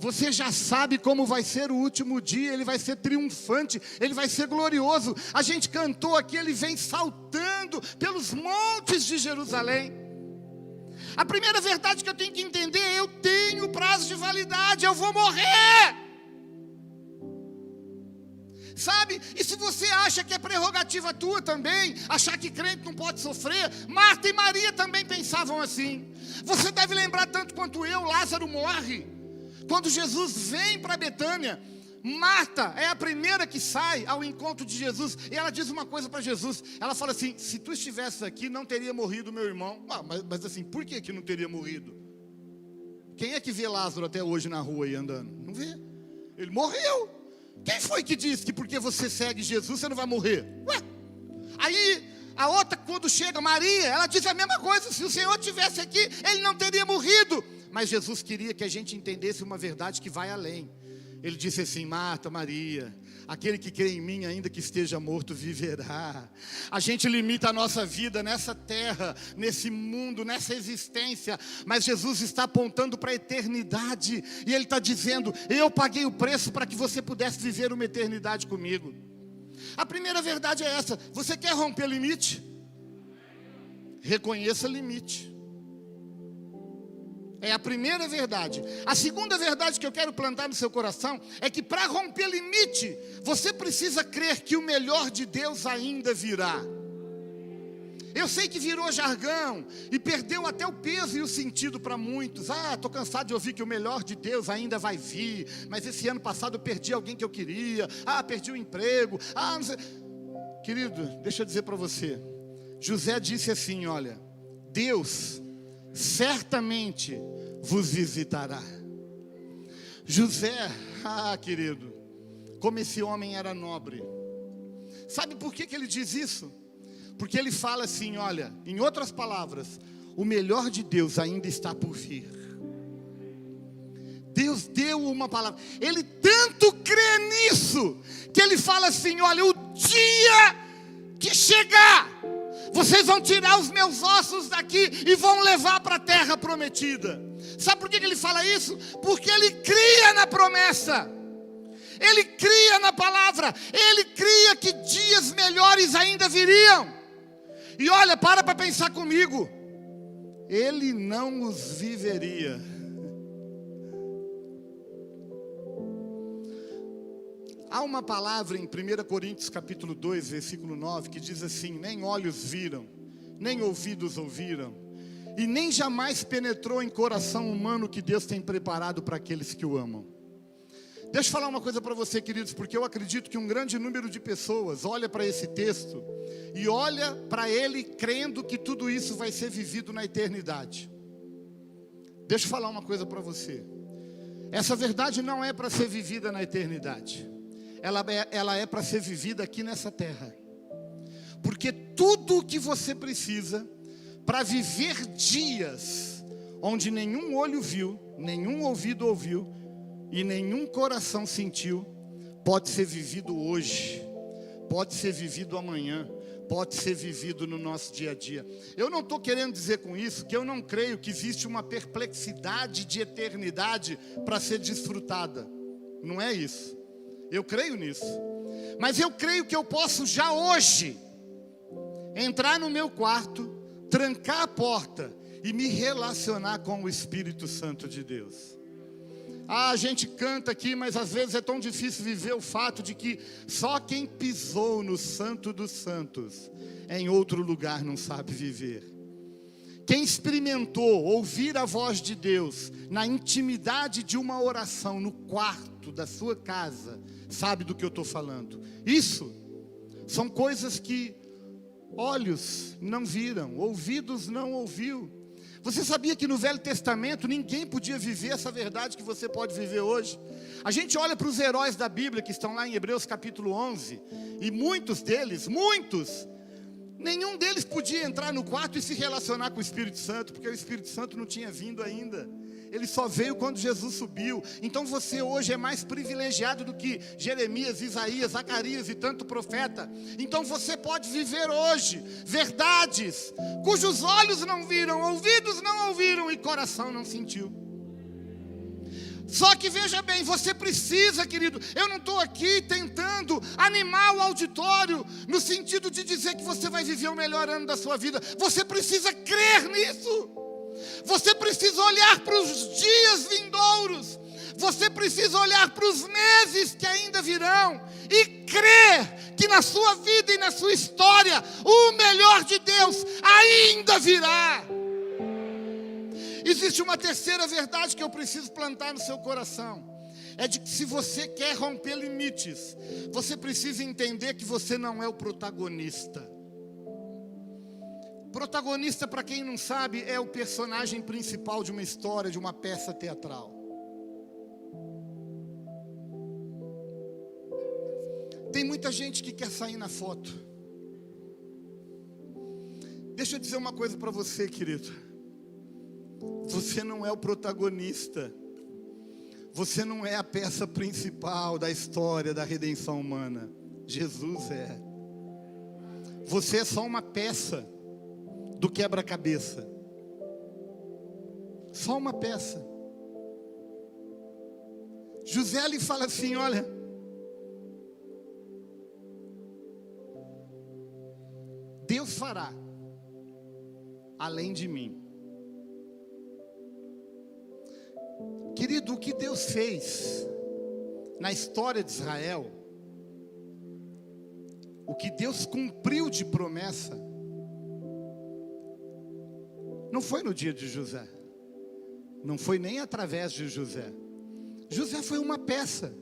você já sabe como vai ser o último dia, ele vai ser triunfante, ele vai ser glorioso. A gente cantou aqui, ele vem saltando pelos montes de Jerusalém. A primeira verdade que eu tenho que entender é: eu tenho prazo de validade, eu vou morrer. Sabe? E se você acha que é prerrogativa tua também, achar que crente não pode sofrer, Marta e Maria também pensavam assim. Você deve lembrar tanto quanto eu, Lázaro morre. Quando Jesus vem para Betânia, Marta é a primeira que sai ao encontro de Jesus, e ela diz uma coisa para Jesus, ela fala assim: se tu estivesse aqui, não teria morrido meu irmão. Mas assim, por que não teria morrido? Quem é que vê Lázaro até hoje na rua aí andando? Não vê, ele morreu. Quem foi que disse que porque você segue Jesus, você não vai morrer? Ué? Aí, a outra, quando chega, Maria, ela diz a mesma coisa: se o Senhor estivesse aqui, ele não teria morrido. Mas Jesus queria que a gente entendesse uma verdade que vai além. Ele disse assim: Marta, Maria, aquele que crê em mim, ainda que esteja morto, viverá. A gente limita a nossa vida nessa terra, nesse mundo, nessa existência, mas Jesus está apontando para a eternidade, e Ele está dizendo: eu paguei o preço para que você pudesse viver uma eternidade comigo. A primeira verdade é essa: você quer romper limite? Reconheça limite. É a primeira verdade. A segunda verdade que eu quero plantar no seu coração é que para romper limite, você precisa crer que o melhor de Deus ainda virá. Eu sei que virou jargão e perdeu até o peso e o sentido para muitos. Estou cansado de ouvir que o melhor de Deus ainda vai vir, mas esse ano passado eu perdi alguém que eu queria, perdi o emprego, não sei. Querido, deixa eu dizer para você, José disse assim: olha, Deus certamente vos visitará. José, querido, como esse homem era nobre. Sabe por que ele diz isso? Porque ele fala assim, olha, em outras palavras, o melhor de Deus ainda está por vir. Deus deu uma palavra, ele tanto crê nisso, que ele fala assim, olha, o dia que chegar, vocês vão tirar os meus ossos daqui e vão levar para a terra prometida. Sabe por que ele fala isso? Porque ele cria na promessa, ele cria na palavra, ele cria que dias melhores ainda viriam. E olha, para pensar comigo, ele não os viveria. Há uma palavra em 1 Coríntios capítulo 2, versículo 9, que diz assim: nem olhos viram, nem ouvidos ouviram, e nem jamais penetrou em coração humano o que Deus tem preparado para aqueles que o amam. Deixa eu falar uma coisa para você, queridos, porque eu acredito que um grande número de pessoas olha para esse texto e olha para ele crendo que tudo isso vai ser vivido na eternidade. Deixa eu falar uma coisa para você. Essa verdade não é para ser vivida na eternidade. Ela é para ser vivida aqui nessa terra. Porque tudo o que você precisa para viver dias onde nenhum olho viu, nenhum ouvido ouviu e nenhum coração sentiu, pode ser vivido hoje, pode ser vivido amanhã, pode ser vivido no nosso dia a dia. Eu não estou querendo dizer com isso que eu não creio que existe uma perplexidade de eternidade para ser desfrutada. Não é isso. Eu creio nisso. Mas eu creio que eu posso já hoje entrar no meu quarto, trancar a porta e me relacionar com o Espírito Santo de Deus. A gente canta aqui, mas às vezes é tão difícil viver o fato de que só quem pisou no Santo dos Santos em outro lugar não sabe viver. Quem experimentou ouvir a voz de Deus na intimidade de uma oração no quarto da sua casa, sabe do que eu estou falando. Isso são coisas que olhos não viram, ouvidos não ouviu. Você sabia que no Velho Testamento ninguém podia viver essa verdade que você pode viver hoje? A gente olha para os heróis da Bíblia que estão lá em Hebreus capítulo 11, e muitos deles, nenhum deles podia entrar no quarto e se relacionar com o Espírito Santo, porque o Espírito Santo não tinha vindo ainda. Ele só veio quando Jesus subiu. Então você hoje é mais privilegiado do que Jeremias, Isaías, Zacarias e tanto profeta. Então você pode viver hoje verdades cujos olhos não viram, ouvidos não ouviram e coração não sentiu. Só que veja bem, você precisa, querido, eu não estou aqui tentando animar o auditório no sentido de dizer que você vai viver o melhor ano da sua vida. Você precisa crer nisso. Você precisa olhar para os dias vindouros. Você precisa olhar para os meses que ainda virão e crer que na sua vida e na sua história o melhor de Deus ainda virá. Existe uma terceira verdade que eu preciso plantar no seu coração. É de que se você quer romper limites, você precisa entender que você não é o protagonista. Protagonista, para quem não sabe, é o personagem principal de uma história, de uma peça teatral. Tem muita gente que quer sair na foto. Deixa eu dizer uma coisa para você, querido. Você não é o protagonista. Você não é a peça principal da história da redenção humana. Jesus é. Você é só uma peça do quebra-cabeça. Só uma peça. José lhe fala assim, olha, Deus fará além de mim. Querido, o que Deus fez na história de Israel, o que Deus cumpriu de promessa, não foi no dia de José, não foi nem através de José. José foi uma peça,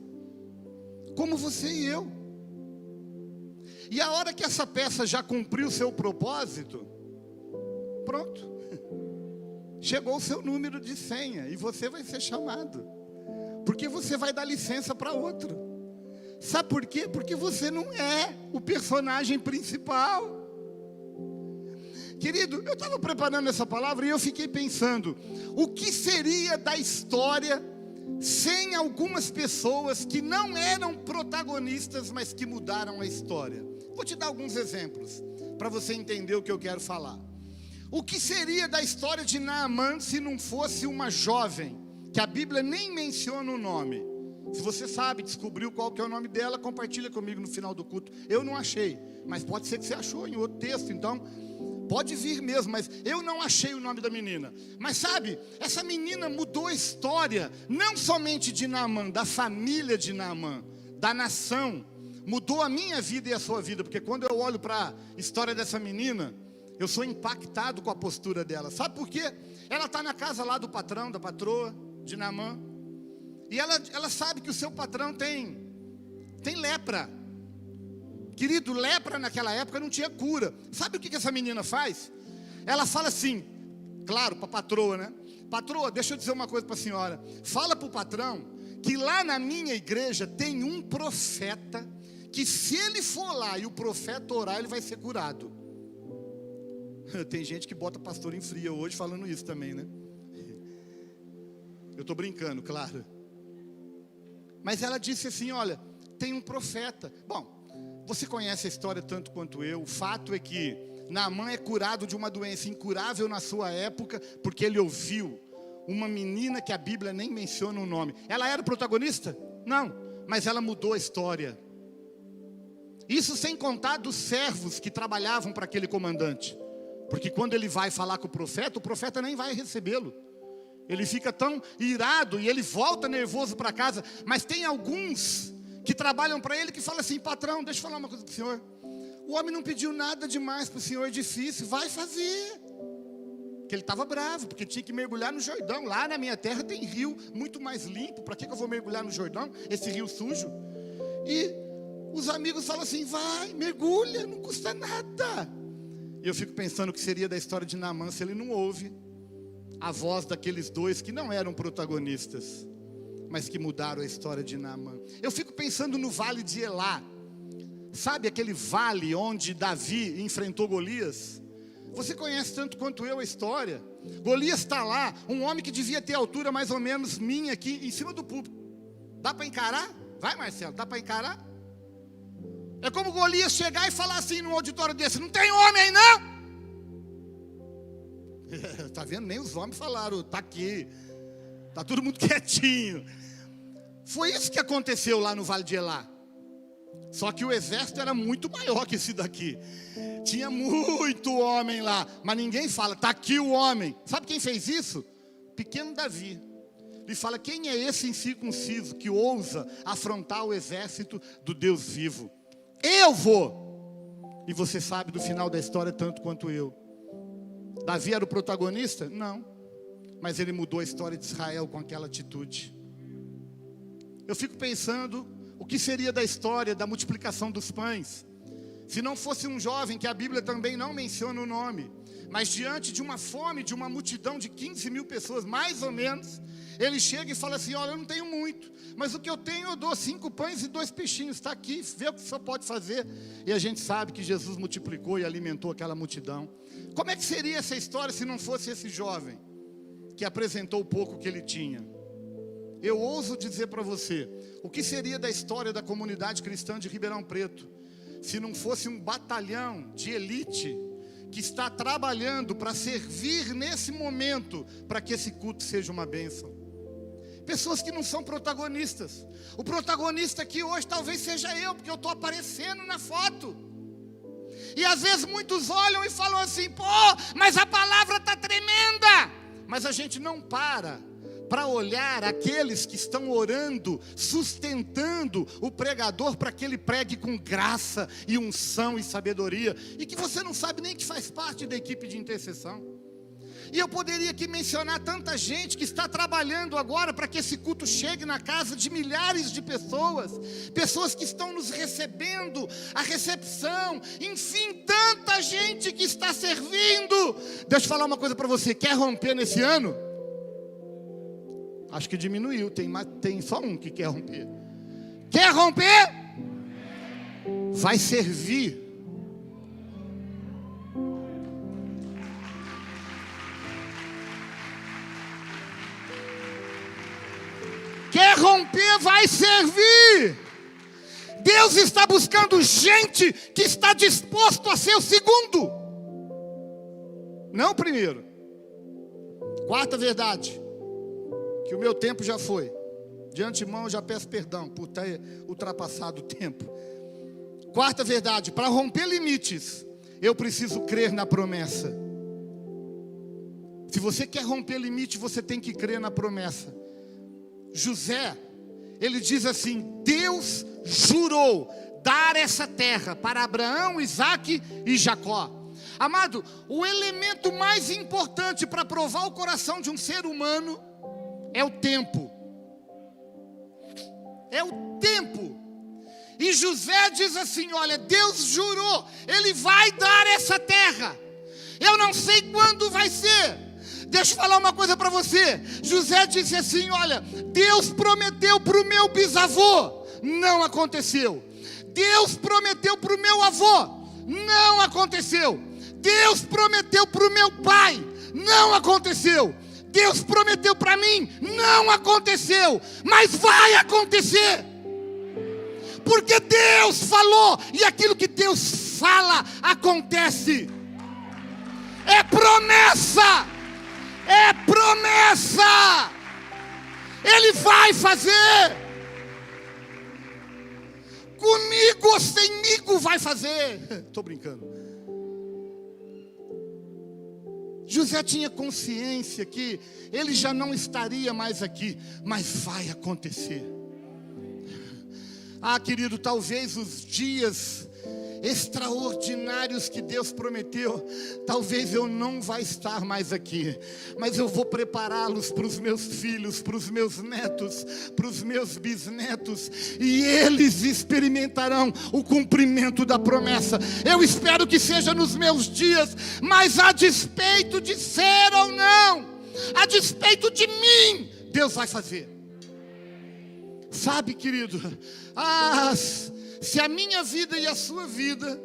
como você e eu. E a hora que essa peça já cumpriu o seu propósito, pronto, chegou o seu número de senha e você vai ser chamado, porque você vai dar licença para outro. Sabe por quê? Porque você não é o personagem principal. Querido, eu estava preparando essa palavra e eu fiquei pensando, o que seria da história sem algumas pessoas que não eram protagonistas, mas que mudaram a história? Vou te dar alguns exemplos, para você entender o que eu quero falar. O que seria da história de Naamã se não fosse uma jovem, que a Bíblia nem menciona o nome? Se você sabe, descobriu qual que é o nome dela, compartilha comigo no final do culto. Eu não achei, mas pode ser que você achou em outro texto, então pode vir mesmo, mas eu não achei o nome da menina. Mas sabe, essa menina mudou a história, não somente de Naamã, da família de Naamã, da nação. Mudou a minha vida e a sua vida, porque quando eu olho para a história dessa menina, eu sou impactado com a postura dela. Sabe por quê? Ela está na casa lá do patrão, da patroa, de Naamã, e ela sabe que o seu patrão tem lepra. Querido, lepra naquela época não tinha cura. Sabe o que essa menina faz? Ela fala assim, claro, para a patroa, né? Patroa, deixa eu dizer uma coisa para a senhora. Fala para o patrão que lá na minha igreja tem um profeta, que se ele for lá e o profeta orar, ele vai ser curado. Tem gente que bota pastor em fria hoje falando isso também, né? Eu estou brincando, claro. Mas ela disse assim, olha, tem um profeta. Bom, você conhece a história tanto quanto eu. O fato é que Naamã é curado de uma doença incurável na sua época, porque ele ouviu uma menina que a Bíblia nem menciona o nome. Ela era protagonista? Não, mas ela mudou a história. Isso sem contar dos servos que trabalhavam para aquele comandante. Porque quando ele vai falar com o profeta nem vai recebê-lo. Ele fica tão irado e ele volta nervoso para casa. Mas tem alguns que trabalham para ele que falam assim: patrão, deixa eu falar uma coisa para o senhor. O homem não pediu nada demais para o senhor, difícil, vai fazer. Que ele estava bravo, porque tinha que mergulhar no Jordão. Lá na minha terra tem rio muito mais limpo. Para que eu vou mergulhar no Jordão? Esse rio sujo. E os amigos falam assim: vai, mergulha, não custa nada. E eu fico pensando o que seria da história de Naamã se ele não ouve a voz daqueles dois que não eram protagonistas, mas que mudaram a história de Naamã. Eu fico pensando no vale de Elá. Sabe aquele vale onde Davi enfrentou Golias? Você conhece tanto quanto eu a história. Golias está lá, um homem que devia ter a altura mais ou menos minha aqui, em cima do púlpito. Dá para encarar? Vai, Marcelo, dá para encarar? É como Golias chegar e falar assim num auditório desse: não tem homem aí não? Tá vendo? Nem os homens falaram, tá aqui. Tá todo mundo quietinho. Foi isso que aconteceu lá no Vale de Elá. Só que o exército era muito maior que esse daqui. Tinha muito homem lá, mas ninguém fala, tá aqui o homem. Sabe quem fez isso? Pequeno Davi. Ele fala: quem é esse incircunciso que ousa afrontar o exército do Deus vivo? Eu vou. E você sabe do final da história tanto quanto eu. Davi era o protagonista? Não. Mas ele mudou a história de Israel com aquela atitude. Eu fico pensando, o que seria da história da multiplicação dos pães, se não fosse um jovem que a Bíblia também não menciona o nome, mas diante de uma fome, de uma multidão de 15 mil pessoas, mais ou menos, ele chega e fala assim: olha, eu não tenho muito, mas o que eu tenho eu dou 5 pães e 2 peixinhos, está aqui, vê o que o senhor pode fazer. E a gente sabe que Jesus multiplicou e alimentou aquela multidão. Como é que seria essa história se não fosse esse jovem que apresentou o pouco que ele tinha? Eu ouso dizer para você, o que seria da história da comunidade cristã de Ribeirão Preto, se não fosse um batalhão de elite que está trabalhando para servir nesse momento, para que esse culto seja uma bênção. Pessoas que não são protagonistas. O protagonista aqui hoje talvez seja eu, porque eu estou aparecendo na foto. E às vezes muitos olham e falam assim: pô, mas a palavra está tremenda. Mas a gente não para olhar aqueles que estão orando, sustentando o pregador para que ele pregue com graça e unção e sabedoria, e que você não sabe nem que faz parte da equipe de intercessão. E eu poderia aqui mencionar tanta gente que está trabalhando agora para que esse culto chegue na casa de milhares de pessoas, pessoas que estão nos recebendo, a recepção, enfim, tanta gente que está servindo. Deixa eu falar uma coisa para você: quer romper nesse ano? Acho que diminuiu, tem só um que quer romper. Quer romper? Vai servir. Quer romper, vai servir. Deus está buscando gente que está disposto a ser o segundo, não o primeiro. Quarta verdade, que o meu tempo já foi. De antemão eu já peço perdão por ter ultrapassado o tempo. Quarta verdade, para romper limites, eu preciso crer na promessa. Se você quer romper limite, você tem que crer na promessa. José, ele diz assim: Deus jurou dar essa terra para Abraão, Isaque e Jacó. Amado, o elemento mais importante para provar o coração de um ser humano é o tempo. É o tempo. E José diz assim: olha, Deus jurou, Ele vai dar essa terra. Eu não sei quando vai ser. Deixa eu falar uma coisa para você. José disse assim: olha, Deus prometeu para o meu bisavô, não aconteceu. Deus prometeu para o meu avô, não aconteceu. Deus prometeu para o meu pai, não aconteceu. Deus prometeu para mim, não aconteceu. Mas vai acontecer, porque Deus falou, e aquilo que Deus fala acontece. É promessa. É promessa. Ele vai fazer. Comigo ou semigo vai fazer. Estou brincando. José tinha consciência que ele já não estaria mais aqui, mas vai acontecer. Ah, querido, talvez os dias extraordinários que Deus prometeu, talvez eu não vá estar mais aqui, mas eu vou prepará-los para os meus filhos, para os meus netos, para os meus bisnetos, e eles experimentarão o cumprimento da promessa. Eu espero que seja nos meus dias, mas a despeito de ser ou não, a despeito de mim, Deus vai fazer. Sabe, querido, se a minha vida e a sua vida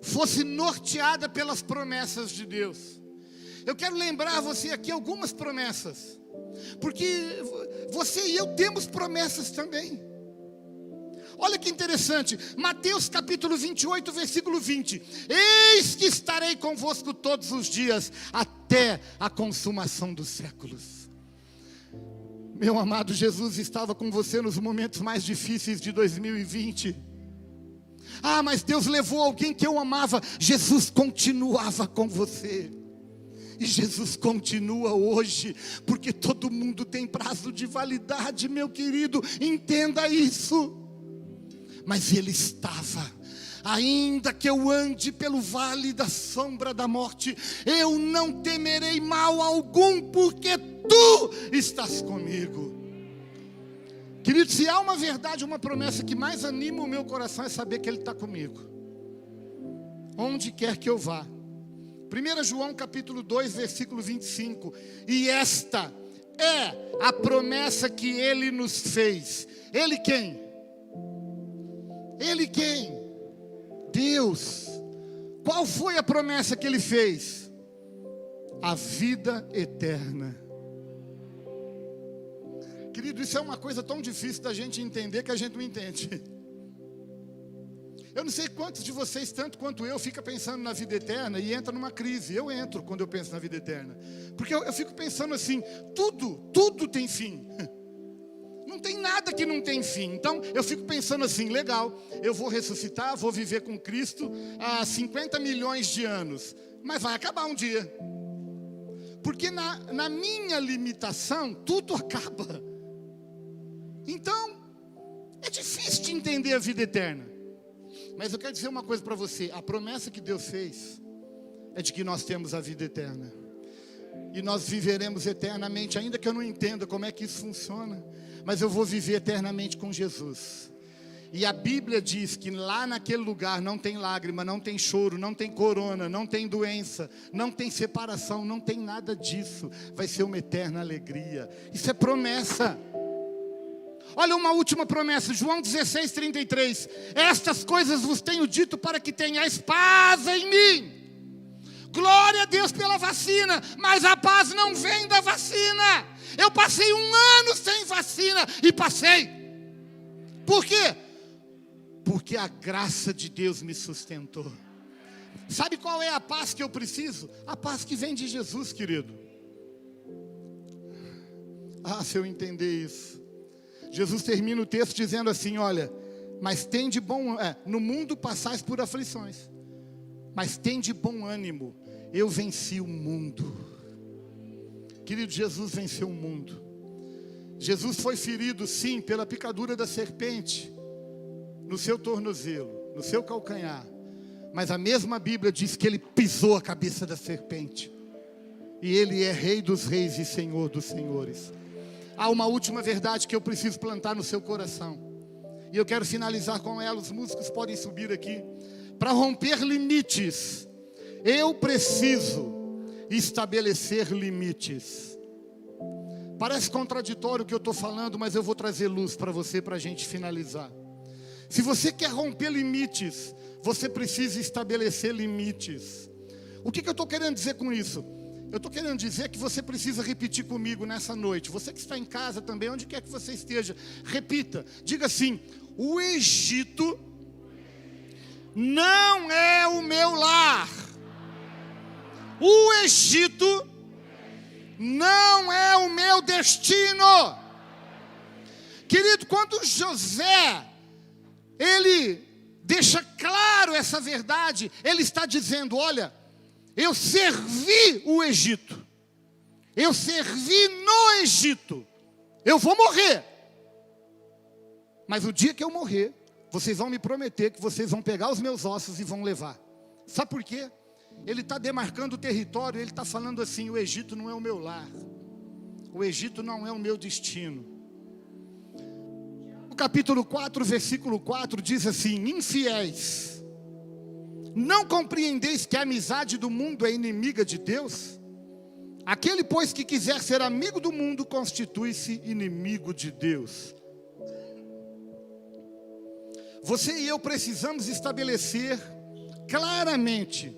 fosse norteada pelas promessas de Deus, eu quero lembrar você aqui algumas promessas, porque você e eu temos promessas também. Olha que interessante, Mateus capítulo 28, versículo 20: eis que estarei convosco todos os dias, até a consumação dos séculos. Meu amado, Jesus estava com você nos momentos mais difíceis de 2020. Ah, mas Deus levou alguém que eu amava. Jesus continuava com você. E Jesus continua hoje, porque todo mundo tem prazo de validade, meu querido, entenda isso. Mas Ele estava. Ainda que eu ande pelo vale da sombra da morte, eu não temerei mal algum, porque Tu estás comigo. Querido, se há uma verdade, uma promessa que mais anima o meu coração, é saber que Ele está comigo, onde quer que eu vá. 1 João capítulo 2, versículo 25: e esta é a promessa que Ele nos fez. Ele quem? Ele quem? Deus. Qual foi a promessa que Ele fez? A vida eterna. Querido, isso é uma coisa tão difícil da gente entender que a gente não entende. Eu não sei quantos de vocês, tanto quanto eu, fica pensando na vida eterna e entra numa crise. Eu entro quando eu penso na vida eterna, porque eu fico pensando assim, tudo tem fim. Não tem nada que não tem fim. Então eu fico pensando assim, legal, eu vou ressuscitar, vou viver com Cristo há 50 milhões de anos, mas vai acabar um dia. Porque na minha limitação, tudo acaba. Então, é difícil de entender a vida eterna. Mas eu quero dizer uma coisa para você: a promessa que Deus fez é de que nós temos a vida eterna. E nós viveremos eternamente, ainda que eu não entenda como é que isso funciona, mas eu vou viver eternamente com Jesus. E a Bíblia diz que lá naquele lugar não tem lágrima, não tem choro, não tem corona, não tem doença, não tem separação, não tem nada disso. Vai ser uma eterna alegria. Isso é promessa. Olha uma última promessa, João 16, 33. Estas coisas vos tenho dito para que tenhais paz em mim. Glória a Deus pela vacina, mas a paz não vem da vacina. Eu passei 1 ano sem vacina e passei. Por quê? Porque a graça de Deus me sustentou. Sabe qual é a paz que eu preciso? A paz que vem de Jesus, querido. Ah, se eu entender isso. Jesus termina o texto dizendo assim, olha, mas tem de bom, no mundo passais por aflições, mas tem de bom ânimo, eu venci o mundo. Querido, Jesus venceu o mundo. Jesus foi ferido sim pela picadura da serpente, no seu tornozelo, no seu calcanhar, mas a mesma Bíblia diz que Ele pisou a cabeça da serpente, e Ele é Rei dos reis e Senhor dos senhores. Há uma última verdade que eu preciso plantar no seu coração, e eu quero finalizar com ela. Os músicos podem subir aqui. Para romper limites, eu preciso estabelecer limites. Parece contraditório o que eu estou falando, mas eu vou trazer luz para você, para a gente finalizar. Se você quer romper limites, você precisa estabelecer limites. O que eu estou querendo dizer com isso? Eu estou querendo dizer que você precisa repetir comigo nessa noite. Você que está em casa também, onde quer que você esteja, repita, diga assim: o Egito não é o meu lar. O Egito não é o meu destino. Querido, quando José, ele deixa claro essa verdade, ele está dizendo, olha, Eu servi o Egito. Eu servi no Egito. Eu vou morrer. Mas o dia que eu morrer, vocês vão me prometer que vocês vão pegar os meus ossos e vão levar. Sabe por quê? Ele está demarcando o território, ele está falando assim, o Egito não é o meu lar. O Egito não é o meu destino. O capítulo 4, versículo 4 diz assim: infiéis, não compreendeis que a amizade do mundo é inimiga de Deus? Aquele, pois, que quiser ser amigo do mundo, constitui-se inimigo de Deus. Você e eu precisamos estabelecer claramente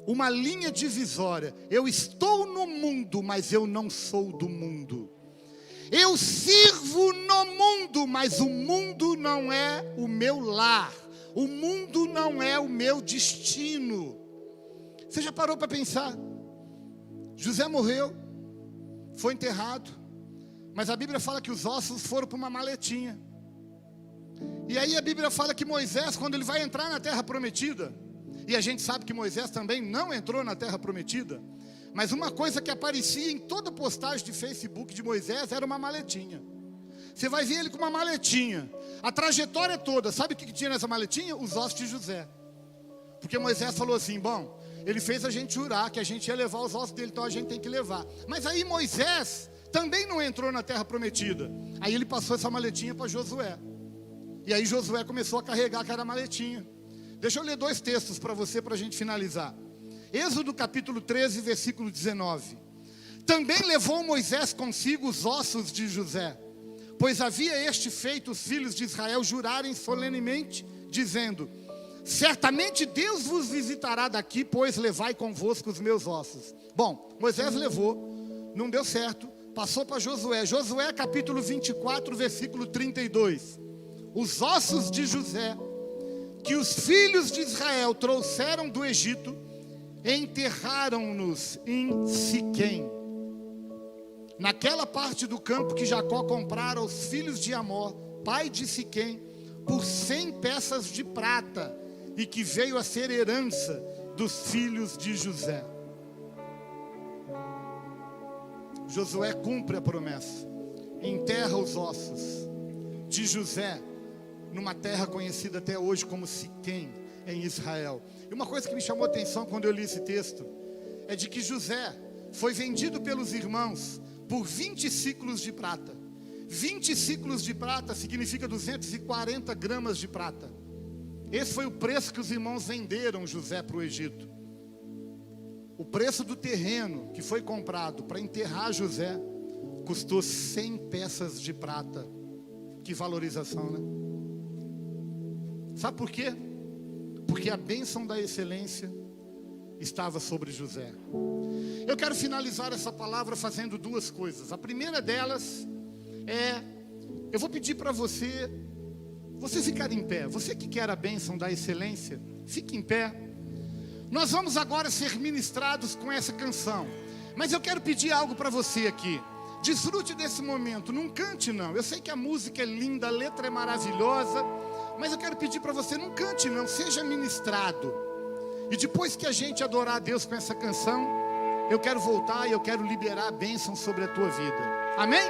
uma linha divisória. Eu estou no mundo, mas eu não sou do mundo. Eu sirvo no mundo, mas o mundo não é o meu lar. O mundo não é o meu destino. Você já parou para pensar? José morreu, foi enterrado, mas a Bíblia fala que os ossos foram para uma maletinha. E aí a Bíblia fala que Moisés, quando ele vai entrar na terra prometida, e a gente sabe que Moisés também não entrou na terra prometida, mas uma coisa que aparecia em toda postagem de Facebook de Moisés era uma maletinha. Você vai ver ele com uma maletinha, a trajetória toda. Sabe o que tinha nessa maletinha? Os ossos de José. Porque Moisés falou assim, bom, ele fez a gente jurar que a gente ia levar os ossos dele, então a gente tem que levar. Mas aí Moisés também não entrou na terra prometida. Aí ele passou essa maletinha para Josué. E aí Josué começou a carregar aquela maletinha. Deixa eu ler 2 textos para você, para a gente finalizar. Êxodo capítulo 13, versículo 19. Também levou Moisés consigo os ossos de José, pois havia este feito os filhos de Israel jurarem solenemente, dizendo: certamente Deus vos visitará daqui, pois levai convosco os meus ossos. Bom, Moisés levou, não deu certo, passou para Josué. Josué capítulo 24, versículo 32. Os ossos de José, que os filhos de Israel trouxeram do Egito, enterraram-nos em Siquém, naquela parte do campo que Jacó comprara aos filhos de Amor, pai de Siquém, por 100 peças de prata, e que veio a ser herança dos filhos de José. Josué cumpre a promessa, enterra os ossos de José numa terra conhecida até hoje como Siquém, em Israel. E uma coisa que me chamou a atenção quando eu li esse texto é de que José foi vendido pelos irmãos por 20 ciclos de prata. 20 ciclos de prata significa 240 gramas de prata. Esse foi o preço que os irmãos venderam José para o Egito. O preço do terreno que foi comprado para enterrar José custou 100 peças de prata. Que valorização, né? Sabe por quê? Porque a bênção da excelência estava sobre José. Eu quero finalizar essa palavra fazendo 2 coisas. A primeira delas é, eu vou pedir para você ficar em pé. Você que quer a bênção da excelência, fique em pé. Nós vamos agora ser ministrados com essa canção. Mas eu quero pedir algo para você aqui. Desfrute desse momento, não cante não. Eu sei que a música é linda, a letra é maravilhosa, mas eu quero pedir para você, não cante não, seja ministrado. E depois que a gente adorar a Deus com essa canção, eu quero voltar e eu quero liberar a bênção sobre a tua vida. Amém?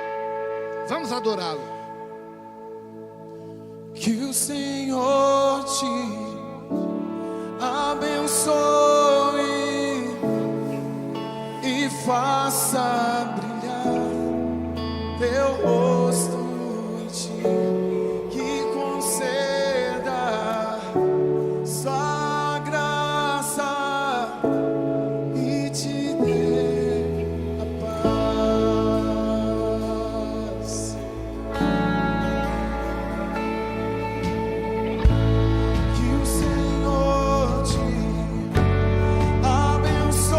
Vamos adorá-lo. Que o Senhor te abençoe e faça brilhar teu rosto em ti, que conceda sua graça e te dê a paz. Que o Senhor te abençoe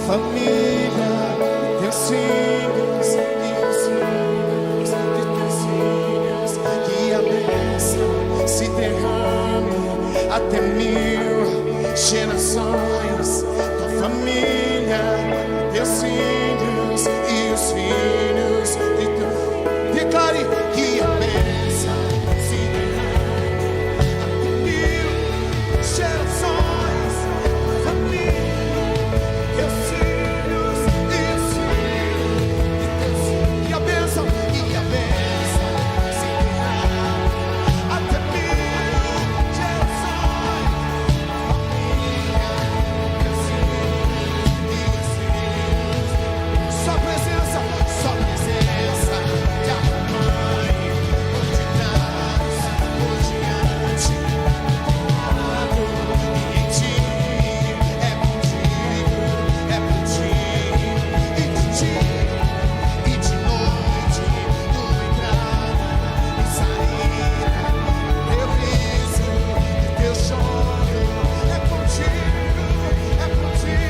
família, teus filhos e os filhos de teus filhos, que a bênção se derrame até 1000 gerações. Tua família, teus filhos e os filhos de teus. Declare que a bênção se derrame até 1000 gerações. Tua família, teus filhos e os filhos de teus filhos. Que a bênção se derrame até 1000 gerações. Sua presença te acompanhe, onde estás, por diante, lado, e em ti é contigo, e de dia e de noite, tua entrada e saída, teu riso e teu choro, é contigo, é contigo,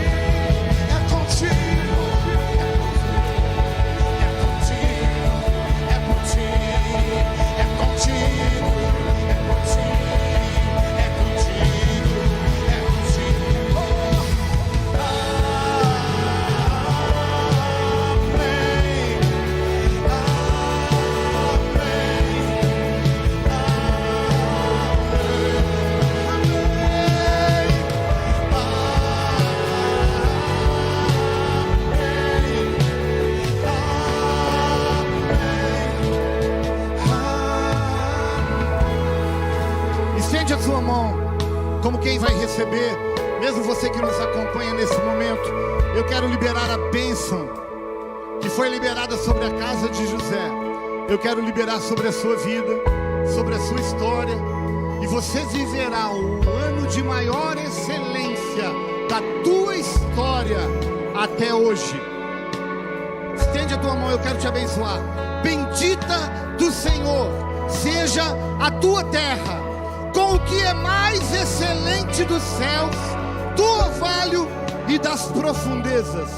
Estende a sua mão, como quem vai receber, mesmo você que nos acompanha nesse momento. Eu quero liberar a bênção que foi liberada sobre a casa de José. Eu quero liberar sobre a sua vida, sobre a sua história, e você viverá o ano de maior excelência da tua história até hoje. Estende a tua mão, eu quero te abençoar. Bendita do Senhor seja a tua terra, com o que é mais excelente dos céus, do orvalho e das profundezas,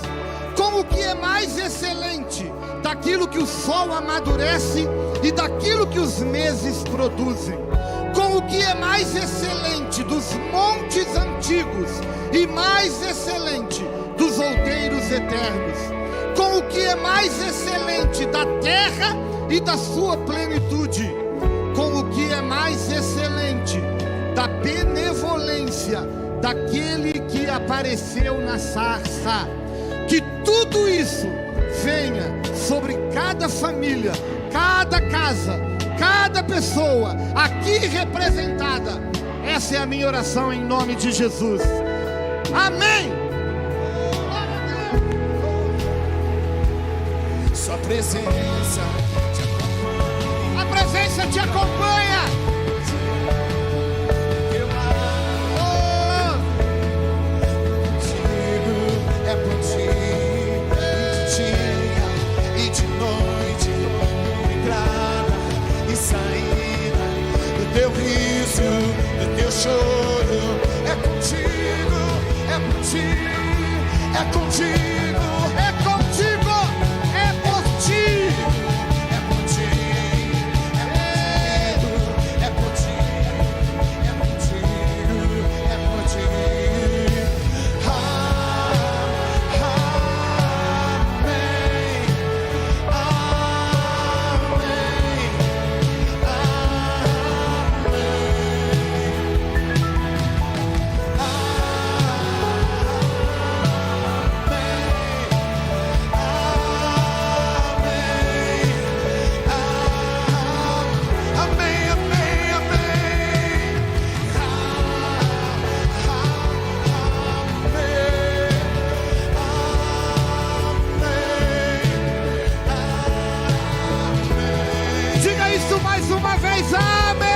com o que é mais excelente daquilo que o sol amadurece e daquilo que os meses produzem, com o que é mais excelente dos montes antigos e mais excelente dos outeiros eternos, com o que é mais excelente da terra e da sua plenitude, com o que é mais excelente da benevolência daquele que apareceu na sarça. Que tudo isso venha sobre cada família, cada casa, cada pessoa aqui representada. Essa é a minha oração em nome de Jesus. Amém. Sua presença te acompanha. A presença te acompanha. É por ti, de dia e de noite, tua entrada e saída, do teu riso, do teu choro. É contigo, é por ti, é contigo, é contigo, é por ti, é por ti, é por ti, é contigo, é por ti. Diga isso mais uma vez, amém.